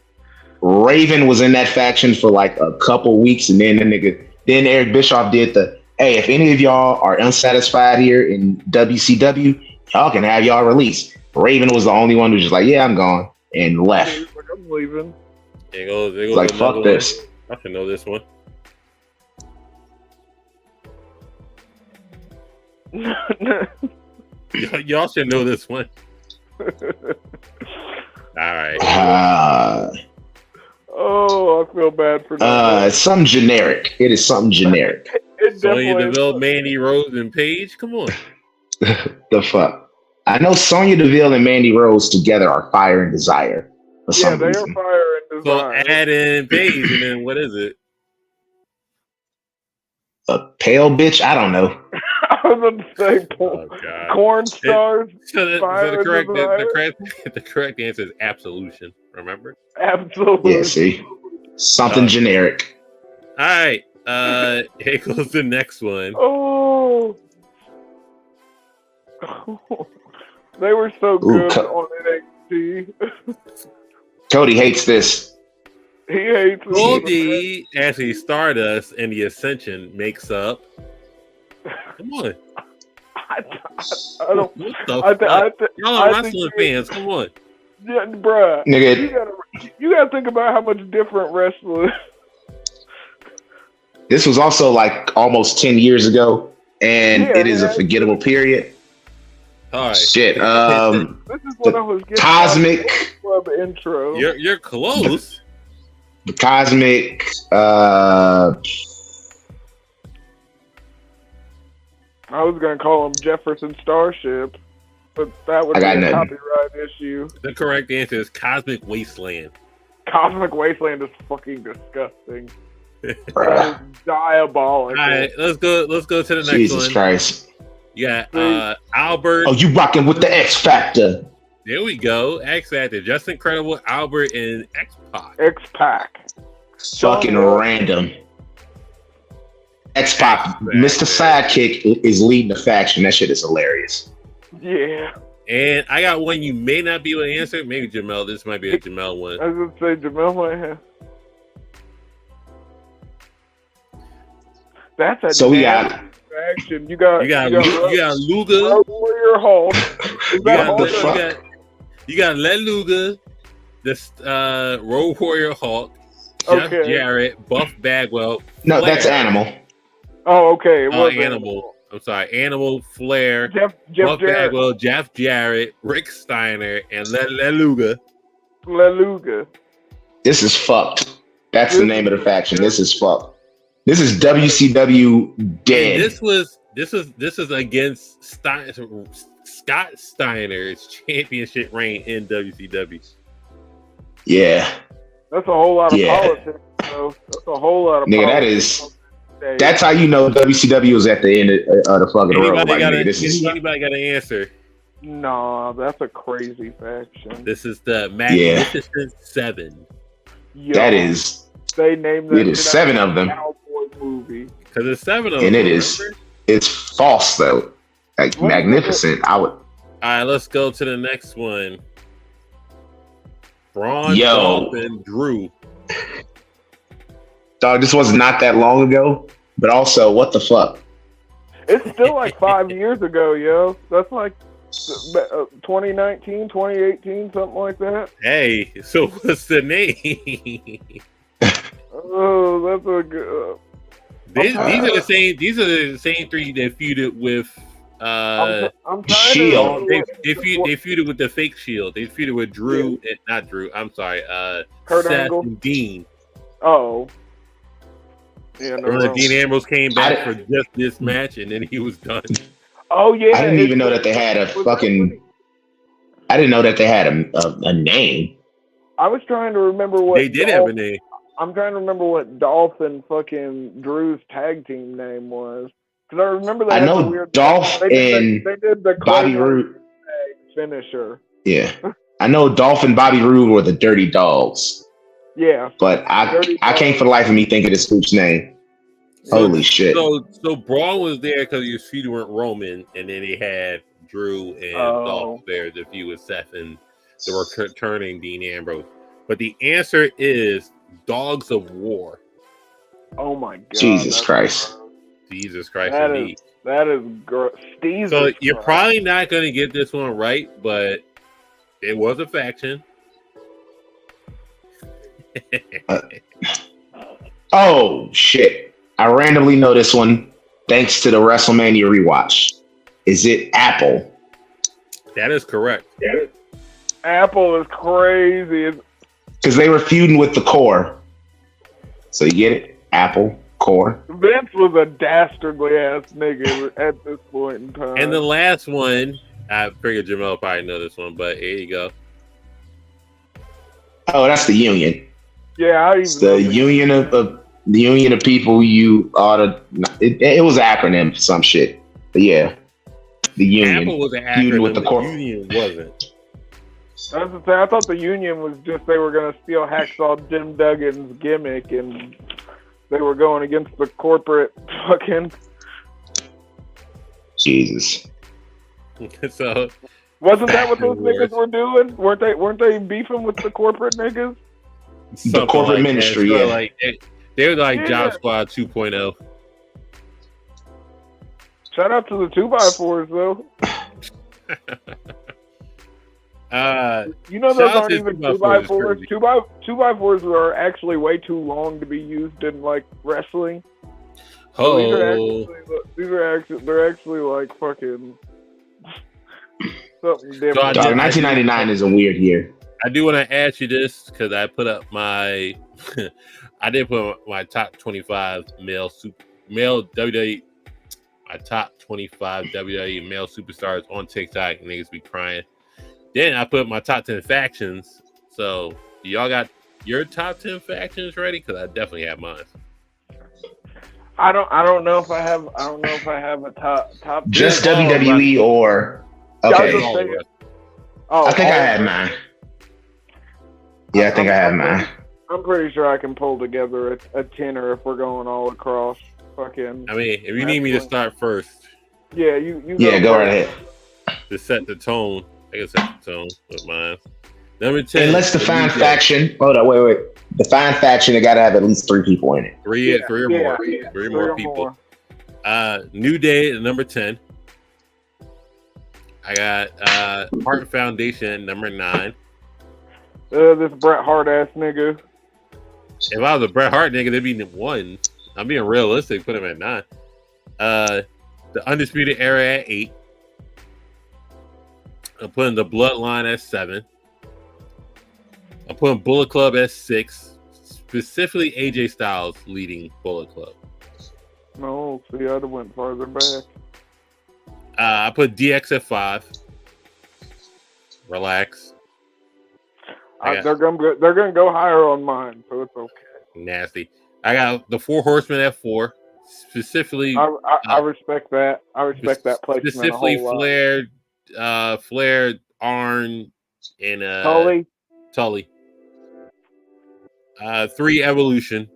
[SPEAKER 3] Raven was in that faction for like a couple weeks, and then then Eric Bischoff did the, hey, if any of y'all are unsatisfied here in WCW, y'all can have y'all released. Raven was the only one who was just like, yeah, I'm gone, and left.
[SPEAKER 2] I'm leaving.
[SPEAKER 1] There goes
[SPEAKER 3] like, fuck this.
[SPEAKER 1] I should know this one. Y'all should know this one. All right.
[SPEAKER 2] Oh, I feel bad for that.
[SPEAKER 3] It's something generic. It is something generic.
[SPEAKER 1] Sonya Deville, Mandy Rose, and Paige. Come on.
[SPEAKER 3] The fuck. I know Sonya Deville and Mandy Rose together are Fire and Desire.
[SPEAKER 2] Yeah, they are Fire and
[SPEAKER 1] So add in Paige, and then what is it?
[SPEAKER 3] A pale bitch? I don't know.
[SPEAKER 2] I was going to say corn stars.
[SPEAKER 1] The correct answer is absolution. Remember?
[SPEAKER 2] Absolutely.
[SPEAKER 3] Yeah, see? Something generic.
[SPEAKER 1] All right. Here goes the next one.
[SPEAKER 2] Oh. They were so good on NXT.
[SPEAKER 3] Cody hates this.
[SPEAKER 2] He hates
[SPEAKER 1] Cody, actually Stardust and the Ascension makes up. Come on.
[SPEAKER 2] I don't.
[SPEAKER 1] Y'all are wrestling fans. Come on.
[SPEAKER 2] Yeah, bruh.
[SPEAKER 3] Nigga.
[SPEAKER 2] You gotta think about how much different wrestling.
[SPEAKER 3] This was also like almost 10 years ago, and it is a forgettable period.
[SPEAKER 1] All right.
[SPEAKER 3] Shit.
[SPEAKER 2] This is what I was getting
[SPEAKER 3] Cosmic
[SPEAKER 2] Club intro.
[SPEAKER 1] You're close.
[SPEAKER 3] The Cosmic.
[SPEAKER 2] I was gonna call them Jefferson Starship, but that would be a copyright issue.
[SPEAKER 1] The correct answer is Cosmic Wasteland.
[SPEAKER 2] Cosmic Wasteland is fucking disgusting. That is diabolical.
[SPEAKER 1] All right, let's go to the next one.
[SPEAKER 3] Jesus Christ.
[SPEAKER 1] Yeah, Albert.
[SPEAKER 3] Oh, you rocking with the X Factor.
[SPEAKER 1] There we go. X Factor. Just Incredible, Albert, and X-Pac.
[SPEAKER 2] X-Pac.
[SPEAKER 3] Fucking random. X-Pac, Mr. Sidekick is leading the faction. That shit is hilarious.
[SPEAKER 2] Yeah.
[SPEAKER 1] And I got one you may not be able to answer. Maybe Jamel. This might be a Jamel one.
[SPEAKER 2] I was going to say Jamel might have. That's a
[SPEAKER 3] so we got
[SPEAKER 2] faction. You got
[SPEAKER 1] Luga.
[SPEAKER 2] Warrior Hulk.
[SPEAKER 1] You got Let Luga, this Road Warrior Hulk, Jeff Jarrett, Buff Bagwell.
[SPEAKER 3] No,
[SPEAKER 1] Flair.
[SPEAKER 3] that's Animal.
[SPEAKER 2] Oh, okay.
[SPEAKER 1] Animal. I'm sorry. Animal, Flair,
[SPEAKER 2] Jeff
[SPEAKER 1] Buff
[SPEAKER 2] Jarrett.
[SPEAKER 1] Bagwell, Jeff Jarrett, Rick Steiner, and Let Luga.
[SPEAKER 3] This is fucked. That's the name of the faction. This is fucked. This is WCW dead.
[SPEAKER 1] And this is against Scott Steiner's championship reign in WCW.
[SPEAKER 3] Yeah.
[SPEAKER 2] That's a whole lot of politics, though. That's a whole lot of politics.
[SPEAKER 3] That's how you know WCW is at the end of the fucking road.
[SPEAKER 1] Anybody got an answer?
[SPEAKER 2] Nah, that's a crazy faction.
[SPEAKER 1] This is the Magnificent Seven.
[SPEAKER 2] Yo,
[SPEAKER 3] that is.
[SPEAKER 2] They named it.
[SPEAKER 3] It is 7 of them.
[SPEAKER 1] Movie. Because it's 7 of them.
[SPEAKER 3] And it is. It's false though. Like magnificent. I would.
[SPEAKER 1] All right, let's go to the next one. Braun, Dolphin, Drew.
[SPEAKER 3] Dog, this was not that long ago, but also, what the fuck?
[SPEAKER 2] It's still like 5 years ago, yo. That's like 2019, 2018, something like that.
[SPEAKER 1] Hey, so what's the name?
[SPEAKER 2] Oh, that's a good.
[SPEAKER 1] These are the same. These are the same 3 that feuded with.
[SPEAKER 2] I'm
[SPEAKER 3] Shield.
[SPEAKER 1] They feuded with the fake Shield. They feuded with Drew and not Drew. I'm sorry.
[SPEAKER 2] Kurt
[SPEAKER 1] Seth
[SPEAKER 2] Angle
[SPEAKER 1] and Dean.
[SPEAKER 2] Oh. Yeah,
[SPEAKER 1] no. Dean Ambrose came back for just this match, and then he was done.
[SPEAKER 2] Oh yeah.
[SPEAKER 3] I didn't even know that they had a fucking. I didn't know that they had a name.
[SPEAKER 2] I was trying to remember what
[SPEAKER 1] they did have a name.
[SPEAKER 2] I'm trying to remember what Dolph and fucking Drew's tag team name was. Because I remember they had the weird
[SPEAKER 3] Dolph and
[SPEAKER 2] they did the
[SPEAKER 3] Bobby Roode
[SPEAKER 2] finisher.
[SPEAKER 3] Yeah. I know Dolph and Bobby Roode were the Dirty Dogs.
[SPEAKER 2] Yeah.
[SPEAKER 3] But I can't for the life of me think of this group's name. Holy shit.
[SPEAKER 1] So Braun was there because his feet weren't Roman, and then he had Drew and Dolph there to feud with Seth and the returning Dean Ambrose. But the answer is Dogs of War.
[SPEAKER 2] Oh my god!
[SPEAKER 3] Jesus Christ!
[SPEAKER 1] Jesus Christ!
[SPEAKER 2] That is gross.
[SPEAKER 1] So you're probably not going to get this one right, but it was a faction.
[SPEAKER 3] Oh shit! I randomly know this one thanks to the WrestleMania rewatch. Is it Apple?
[SPEAKER 1] That is correct.
[SPEAKER 2] Apple is crazy.
[SPEAKER 3] Because they were feuding with the Core. So you get it? Apple, Core.
[SPEAKER 2] Vince was a dastardly ass nigga at this point in time.
[SPEAKER 1] And the last one, I figured Jamel probably know this one, but here you go.
[SPEAKER 3] Oh, that's the Union.
[SPEAKER 2] Yeah,
[SPEAKER 3] it's the union of the union of people you ought to. It was an acronym for some shit, but yeah, the union.
[SPEAKER 1] Apple was an acronym, with the union wasn't.
[SPEAKER 2] I thought the union was just they were going to steal Hacksaw Jim Duggan's gimmick and they were going against the corporate fucking.
[SPEAKER 3] Jesus.
[SPEAKER 1] So
[SPEAKER 2] wasn't that what those niggas were doing? Weren't they beefing with the corporate niggas?
[SPEAKER 3] The corporate ministry, yeah.
[SPEAKER 1] Like they were like Job Squad 2.0.
[SPEAKER 2] Shout out to the 2x4s though. You know those aren't even 2x4s. 2x4s are actually way too long to be used in like wrestling.
[SPEAKER 1] Oh,
[SPEAKER 2] they're actually like fucking something different.
[SPEAKER 3] 1999 is a weird year.
[SPEAKER 1] I do want to ask you this because I put up my, I did put up my top 25 male WWE, my top 25 WWE male superstars on TikTok. And niggas be crying. Then I put up my top 10 factions. So y'all got your top 10 factions ready? Because I definitely have mine.
[SPEAKER 2] I don't know if I have a top.
[SPEAKER 3] Just WWE or okay. I think I had mine. Yeah, I think I have mine.
[SPEAKER 2] I'm pretty sure I can pull together a tenner if we're going all across. Fucking.
[SPEAKER 1] I mean, if you need me to start first.
[SPEAKER 2] Yeah, you.
[SPEAKER 3] Go right ahead.
[SPEAKER 1] To set the tone, I can set the tone with mine. Number 10.
[SPEAKER 3] And let's define faction. Hold on, wait. Define faction. It got to have at least 3 people in it.
[SPEAKER 1] Three or more people. New Day at number 10. I got Heart Foundation number 9.
[SPEAKER 2] This Bret Hart ass nigga.
[SPEAKER 1] If I was a Bret Hart nigga, they'd be 1. I'm being realistic. Put him at 9. The Undisputed Era at 8. I'm putting the Bloodline at 7. I'm putting Bullet Club at 6. Specifically, AJ Styles leading Bullet Club.
[SPEAKER 2] No, see, I'd have went farther back.
[SPEAKER 1] I put DX at 5. Relax.
[SPEAKER 2] They're gonna go higher on mine, so it's okay.
[SPEAKER 1] Nasty. I got the 4 Horsemen at 4. Specifically,
[SPEAKER 2] I respect that. I respect that placement.
[SPEAKER 1] Specifically, Flair, Arn, and Tully. 3 Evolution,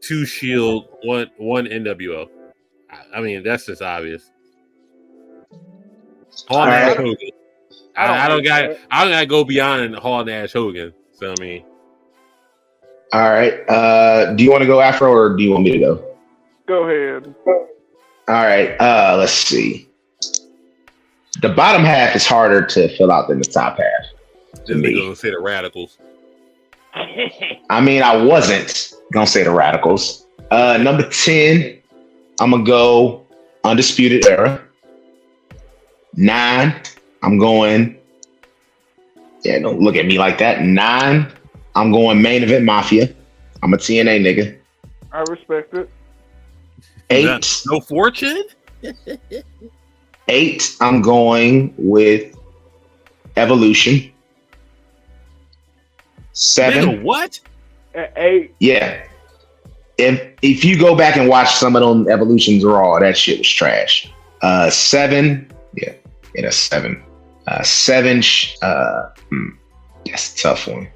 [SPEAKER 1] 2 Shield, 1 NWO. I mean, that's just obvious. Hall Nash Hogan. I don't gotta go beyond Hall Nash Hogan. So I mean,
[SPEAKER 3] all right. Do you want to go Afro or do you want me to go?
[SPEAKER 2] Go ahead.
[SPEAKER 3] All right. Let's see. The bottom half is harder to fill out than the top half.
[SPEAKER 1] To me, gonna say the Radicals.
[SPEAKER 3] I mean, I wasn't gonna say the Radicals. Number 10, I'm gonna go Undisputed Era. 9, I'm going. Yeah, don't look at me like that. 9, I'm going Main Event Mafia. I'm a TNA nigga.
[SPEAKER 2] I respect it.
[SPEAKER 3] 8,
[SPEAKER 1] no fortune.
[SPEAKER 3] 8, I'm going with Evolution. 7.
[SPEAKER 1] Nigga, what?
[SPEAKER 2] 8.
[SPEAKER 3] Yeah. If you go back and watch some of them Evolutions Raw, that shit was trash. 7. Yeah, that's 7. 7. That's a tough one.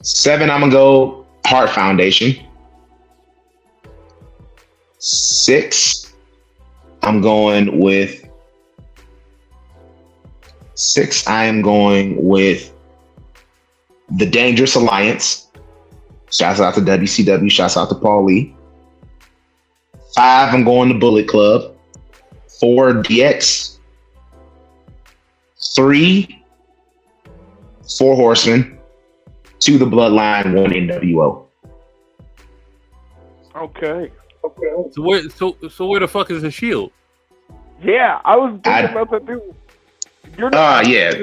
[SPEAKER 3] 7. I'm gonna go Heart Foundation. 6. I'm going with. 6. I am going with the Dangerous Alliance. Shouts out to WCW. Shouts out to Paul Lee. 5. I'm going to Bullet Club. 4. DX. 3. 4 Horsemen. 2. The Bloodline. 1 NWO.
[SPEAKER 2] Okay.
[SPEAKER 1] So where the fuck is the Shield?
[SPEAKER 2] Yeah, I was thinking about that too.
[SPEAKER 3] Yeah.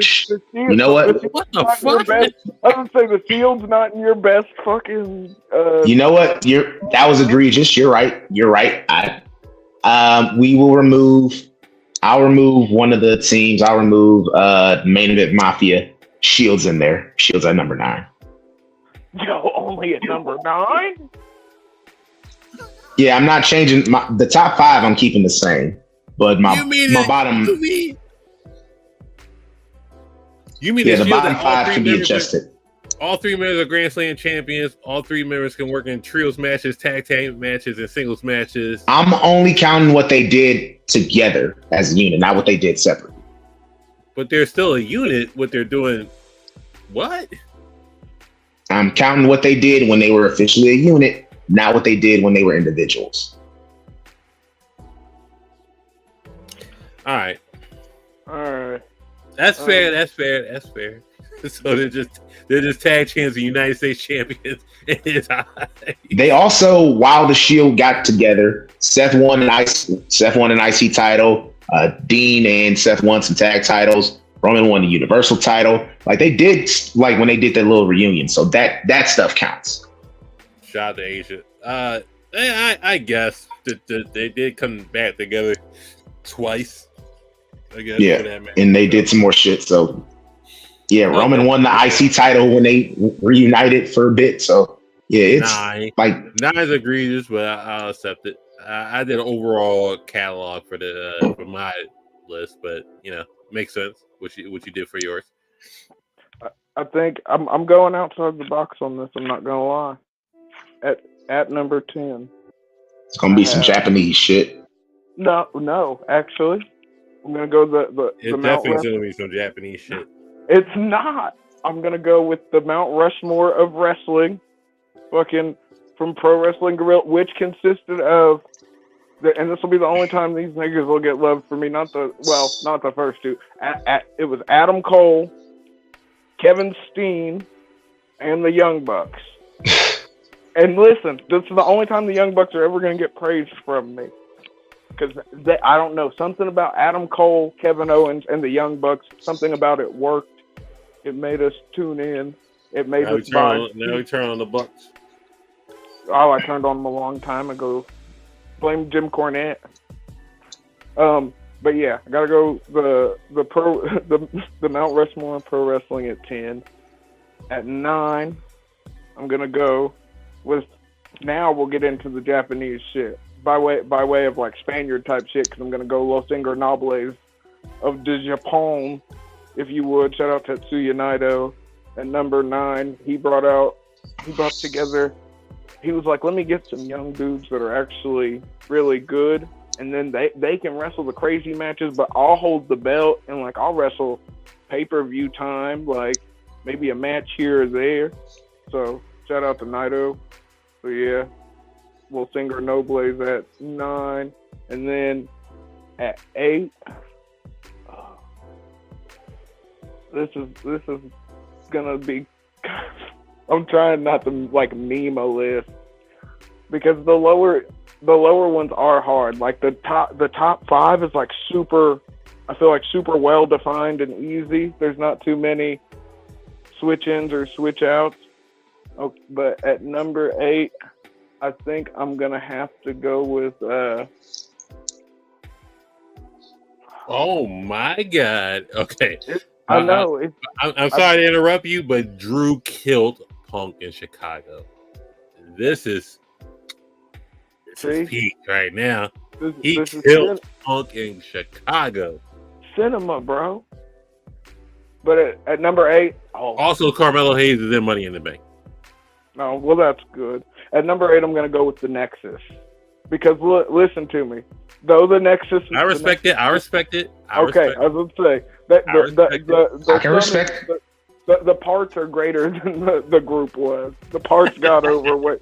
[SPEAKER 3] You know what?
[SPEAKER 1] What the fuck?
[SPEAKER 2] I would say the Shield's not in your best fucking.
[SPEAKER 3] You know what? That was egregious. You're right. We will remove. I'll remove one of the teams. I'll remove Main Event Mafia. Shield's in there. Shield's at number 9.
[SPEAKER 2] Yo, only at number 9?
[SPEAKER 3] Yeah, I'm not changing the top 5. I'm keeping the same, but my bottom.
[SPEAKER 1] You mean
[SPEAKER 3] the
[SPEAKER 1] Shield
[SPEAKER 3] bottom 5 can be adjusted.
[SPEAKER 1] All 3 members are Grand Slam champions. All 3 members can work in trios matches, tag team matches, and singles matches.
[SPEAKER 3] I'm only counting what they did together as a unit, not what they did separately.
[SPEAKER 1] But they're still a unit. What they're doing, what?
[SPEAKER 3] I'm counting what they did when they were officially a unit, not what they did when they were individuals.
[SPEAKER 1] All right.
[SPEAKER 2] All right.
[SPEAKER 1] That's fair. That's fair. That's fair. So they're just tag champions and United States champions.
[SPEAKER 3] They also, while the Shield got together, Seth won an IC title. Dean and Seth won some tag titles. Roman won the Universal title. Like they did, like when they did their little reunion. So that stuff counts.
[SPEAKER 1] Shout out to Asia. I guess that they did come back together twice. I guess.
[SPEAKER 3] Yeah, and they did some more shit. So yeah, Roman won the IC title when they reunited for a bit. So yeah, it's like
[SPEAKER 1] 9 is egregious, but I'll accept it. I did an overall catalog for my list, but makes sense what you did for yours.
[SPEAKER 2] I think I'm going outside the box on this. I'm not gonna lie. At number 10,
[SPEAKER 3] it's gonna be some Japanese shit.
[SPEAKER 2] No, actually, I'm gonna go
[SPEAKER 1] It's definitely gonna be some Japanese shit.
[SPEAKER 2] It's not. I'm gonna go with the Mount Rushmore of wrestling, fucking from Pro Wrestling Guerrilla, which consisted of, and this will be the only time these niggas will get love for me. Not the first two. It was Adam Cole, Kevin Steen, and the Young Bucks. And listen, this is the only time the Young Bucks are ever gonna get praise from me. Because I don't know, something about Adam Cole, Kevin Owens, and the Young Bucks, something about it worked. It made us tune in. It made us buy.
[SPEAKER 1] Now we turn on the Bucks.
[SPEAKER 2] Oh, I turned on them a long time ago. Blame Jim Cornette. But yeah, I gotta go the Mount Rushmore of Pro Wrestling at 10. At 9, I'm gonna go with. Now we'll get into the Japanese shit. By way of like Spaniard type shit, because I'm gonna go Los Ingobernables of de Japón, if you would. Shout out Tetsuya Naito. At number 9, he brought together. He was like, let me get some young dudes that are actually really good, and then they can wrestle the crazy matches, but I'll hold the belt and like I'll wrestle pay-per-view time, like maybe a match here or there. So shout out to Naito. So yeah. Los Ingobernables at 9, and then at 8, this is gonna be. I'm trying not to like meme a list because the lower ones are hard. Like the top 5 is like super. I feel like super well defined and easy. There's not too many switch ins or switch outs. Oh, but at number 8. I think I'm gonna have to go with.
[SPEAKER 1] Oh my God! Okay,
[SPEAKER 2] I know.
[SPEAKER 1] I'm sorry to interrupt you, but Drew killed Punk in Chicago. This is peak right now. He killed Punk in Chicago.
[SPEAKER 2] Cinema, bro. But at number 8,
[SPEAKER 1] also Carmelo Hayes is in Money in the Bank.
[SPEAKER 2] Oh, well, that's good. At number 8, I'm going to go with the Nexus. Because, listen to me. Though the Nexus...
[SPEAKER 1] I respect it. I respect it. I
[SPEAKER 2] was going to say... I
[SPEAKER 3] can respect
[SPEAKER 2] the parts are greater than the group was. The parts got over what...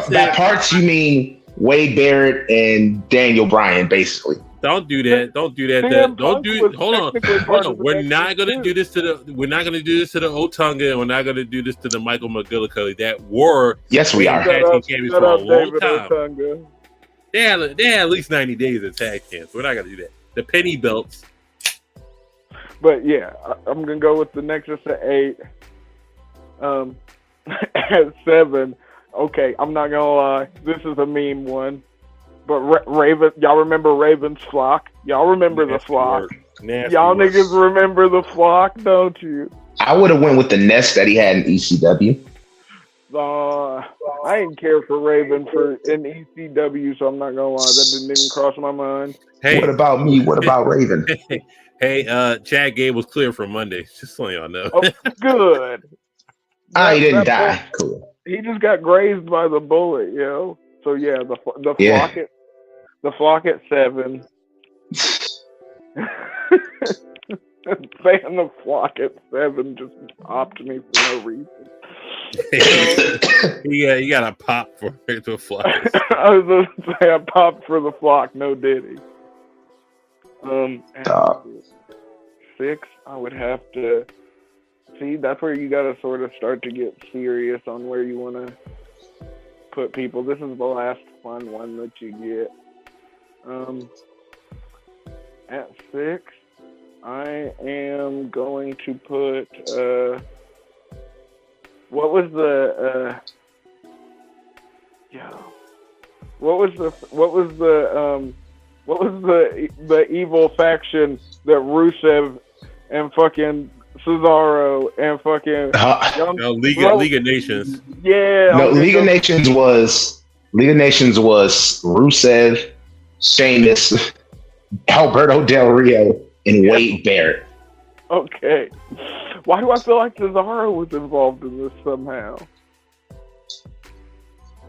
[SPEAKER 3] That parts, you mean Wade Barrett and Daniel Bryan, basically.
[SPEAKER 1] Don't do that. Don't do that. Hold on. We're not gonna do this to the Otunga, and we're not gonna do this to the Michael McGillicuddy. That were
[SPEAKER 3] we are
[SPEAKER 1] champions for a long time. They had at least 90 days of tag champs. We're not gonna do that. The penny belts.
[SPEAKER 2] But yeah, I'm gonna go with the Nexus at 8. At 7. Okay, I'm not gonna lie. This is a meme one. But Raven, y'all remember Raven's flock? Y'all remember the flock? Y'all niggas remember the flock, don't you?
[SPEAKER 3] I I would have went with the nest that he had in ECW.
[SPEAKER 2] I didn't care for Raven in ECW, so I'm not gonna lie, that didn't even cross my mind.
[SPEAKER 3] Hey, what about me? What about Raven?
[SPEAKER 1] Hey, Chad Gable was clear for Monday. Just so y'all know.
[SPEAKER 2] Oh, good.
[SPEAKER 3] He didn't die. Cool.
[SPEAKER 2] He just got grazed by the bullet, yo. So yeah, the flock at 7. Saying the flock at 7 just popped me for no reason.
[SPEAKER 1] You got a pop for the flock.
[SPEAKER 2] I was going to say I popped for the flock, no diddy. At 6, I would have to see. That's where you got to sort of start to get serious on where you want to put people. This is the last fun one that you get. At 6, I am going to put what was the evil faction that Rusev and fucking Cesaro and fucking
[SPEAKER 1] League of Nations.
[SPEAKER 2] Yeah.
[SPEAKER 3] No, League of Nations was Rusev, Sheamus, Alberto Del Rio, and Wade Barrett.
[SPEAKER 2] Okay. Why do I feel like Cesaro was involved in this somehow?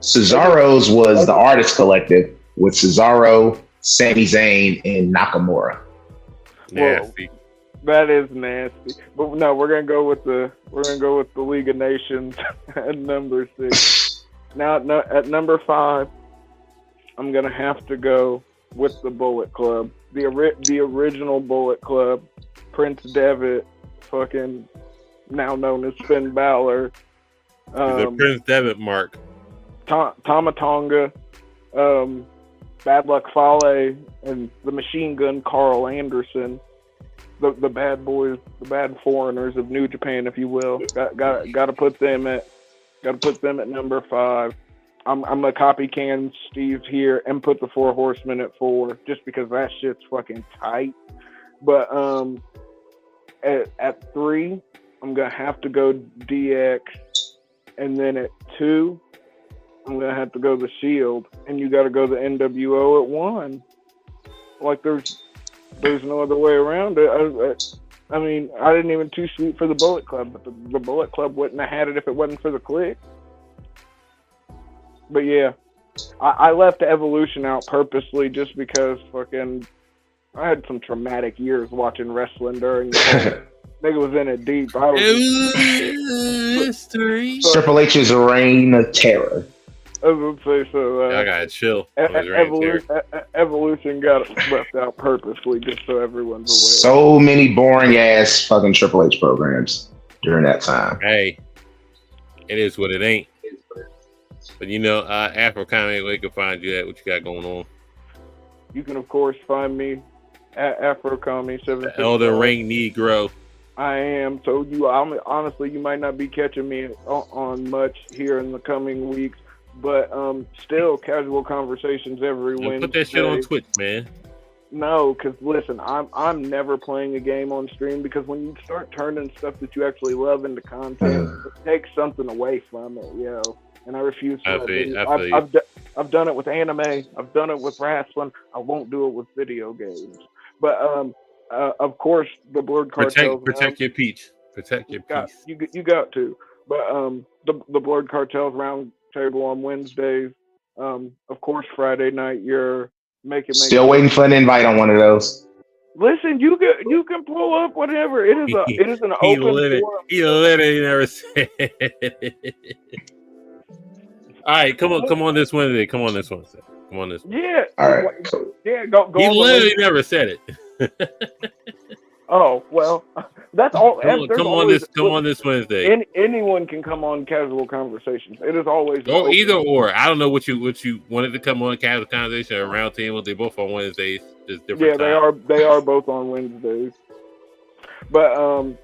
[SPEAKER 3] Cesaro's was the Artist Collective with Cesaro, Sami Zayn, and Nakamura.
[SPEAKER 1] Nasty.
[SPEAKER 2] Well, that is nasty. But no, we're gonna go with the League of Nations at number 6. Now at number 5, I'm gonna have to go with the Bullet Club, the original Bullet Club, Prince Devitt, fucking now known as Finn Balor,
[SPEAKER 1] the Prince Devitt mark,
[SPEAKER 2] Tama Tonga, Bad Luck Fale, and the Machine Gun Carl Anderson, the bad boys, the bad foreigners of New Japan, if you will. Got to put them at number 5. I'm gonna copy Can Steve here and put the 4 Horsemen at 4, just because that shit's fucking tight. But at 3, I'm gonna have to go DX, and then at 2, I'm gonna have to go the Shield, and you got to go the NWO at 1. Like there's no other way around it. I mean, I didn't even too sweet for the Bullet Club, but the Bullet Club wouldn't have had it if it wasn't for the Clique. But yeah, I left the Evolution out purposely just because fucking I had some traumatic years watching wrestling during the nigga was in it deep.
[SPEAKER 3] Triple H's reign of terror.
[SPEAKER 2] I was gonna say so.
[SPEAKER 1] I gotta chill.
[SPEAKER 2] Evolution got left out purposely just so everyone's aware.
[SPEAKER 3] So many boring ass fucking Triple H programs during that time.
[SPEAKER 1] Hey, it is what it ain't. But Afro Comment, where you can find you at, what you got going on?
[SPEAKER 2] You can of course find me at Afro Comment 7.
[SPEAKER 1] Elden Ring Negro.
[SPEAKER 2] I am. So honestly, you might not be catching me on much here in the coming weeks, but still casual conversations every Wednesday.
[SPEAKER 1] Put that shit on Twitch, man.
[SPEAKER 2] No, because listen, I'm never playing a game on stream, because when you start turning stuff that you actually love into content, it takes something away from it, and I refuse to. I've done it with anime. I've done it with wrestling. I won't do it with video games. But of course, the Blurred Cartel.
[SPEAKER 1] Protect your peach. Protect your peace.
[SPEAKER 2] You got to. But the Blurred Cartels round table on Wednesdays. Of course, Friday night you're making.
[SPEAKER 3] Still waiting for an invite on one of those.
[SPEAKER 2] Listen, you can pull up whatever. It is an open forum.
[SPEAKER 1] He literally never said it. All right, come on this Wednesday. Come on this Wednesday.
[SPEAKER 2] Yeah.
[SPEAKER 3] All right.
[SPEAKER 2] Yeah, go.
[SPEAKER 1] He literally never said it.
[SPEAKER 2] Oh well, that's all.
[SPEAKER 1] Come on this Wednesday.
[SPEAKER 2] Anyone can come on Casual Conversations. It is always.
[SPEAKER 1] Oh, either or. I don't know what you wanted to come on Casual Conversation or Round Table. They both on Wednesdays. Just different.
[SPEAKER 2] Yeah, they are both on Wednesdays. But all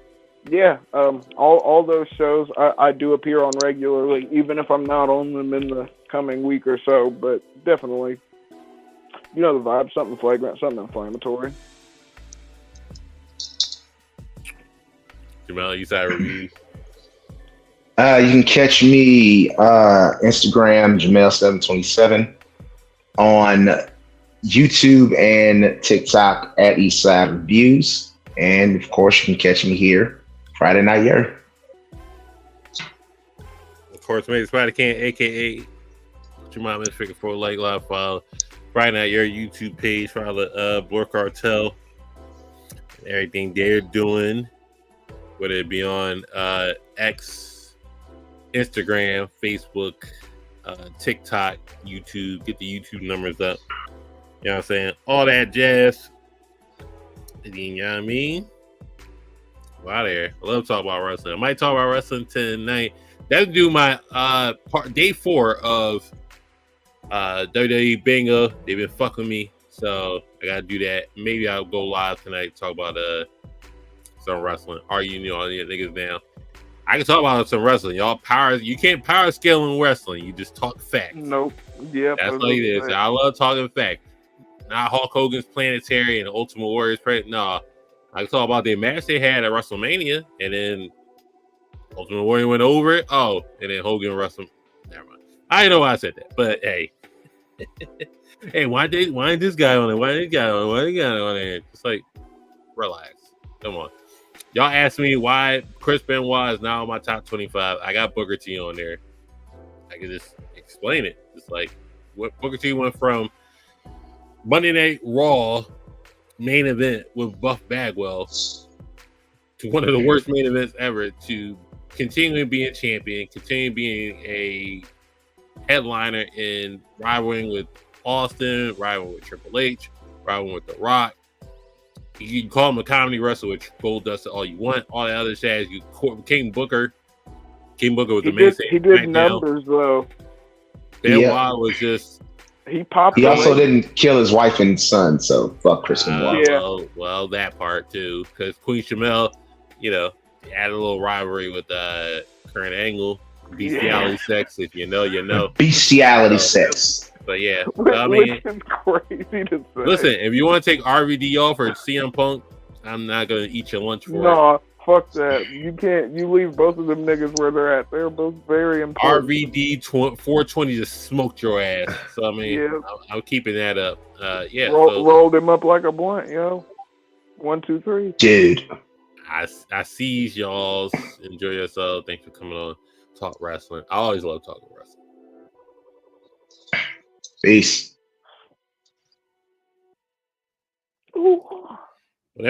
[SPEAKER 2] those shows I do appear on regularly, even if I'm not on them in the coming week or so. But definitely, the vibe. Something flagrant, something inflammatory.
[SPEAKER 1] Jamal, you side reviews.
[SPEAKER 3] You can catch me Instagram Jamel727 on YouTube and TikTok at Eastside Reviews, and of course you can catch me here Friday Night Yerrr.
[SPEAKER 1] Of course, made Spider Can, aka Jamal Misfigure for live follow Friday Night Yerrr YouTube page, follow Blur Cartel, and everything they're doing, whether it be on X, Instagram, Facebook, TikTok, YouTube. Get the YouTube numbers up. You know what I'm saying? All that jazz. You know what I mean? Wow, there. I love talking about wrestling. I might talk about wrestling tonight. That'll do my day 4 of WWE Bingo. They've been fucking me, so I gotta do that. Maybe I'll go live tonight, talk about some wrestling. Arguing all the niggas down. I can talk about some wrestling. Y'all you can't power scale in wrestling. You just talk facts.
[SPEAKER 2] Nope. Yeah.
[SPEAKER 1] That's what it is. I love talking facts. Not Hulk Hogan's Planetary and Ultimate Warrior's No. I can talk about the match they had at WrestleMania, and then Ultimate Warrior went over it. Oh, and then Hogan wrestled. Never mind. I know why I said that, but hey. Hey, why ain't this guy on it? Why ain't this guy on it? Why ain't this guy on it? It's like, relax. Come on. Y'all asked me why Chris Benoit is now in my top 25. I got Booker T on there. I can just explain it. It's like what Booker T went from Monday Night Raw main event with Buff Bagwell to one of the worst main events ever to continuing being champion, continuing being a headliner in rivaling with Austin, rivaling with Triple H, rivaling with The Rock. You can call him a comedy wrestler with Goldust all you want. All the other jazz. King Booker was amazing.
[SPEAKER 2] He did numbers though.
[SPEAKER 1] Benoit was just.
[SPEAKER 2] He popped.
[SPEAKER 3] He also didn't kill his wife and son, so fuck Chris Benoit.
[SPEAKER 1] Well, that part too, because Queen Shamel, had a little rivalry with Kurt Angle, bestiality sex. If you know, you know.
[SPEAKER 3] Bestiality sex.
[SPEAKER 1] But yeah,
[SPEAKER 2] I mean, it's crazy to say.
[SPEAKER 1] Listen, if you want to take RVD off or CM Punk, I'm not gonna eat your lunch for it.
[SPEAKER 2] No, fuck that. You can't. You leave both of them niggas where they're at. They're both very important.
[SPEAKER 1] RVD 420 just smoked your ass. So I mean, yeah. I'm keeping that up.
[SPEAKER 2] Rolled him up like a blunt, yo. 1, 2, 3,
[SPEAKER 3] dude.
[SPEAKER 1] I sees y'all. Enjoy yourself. Thanks for coming on. Talk wrestling. I always love talking wrestling.
[SPEAKER 3] Peace.
[SPEAKER 2] Ooh.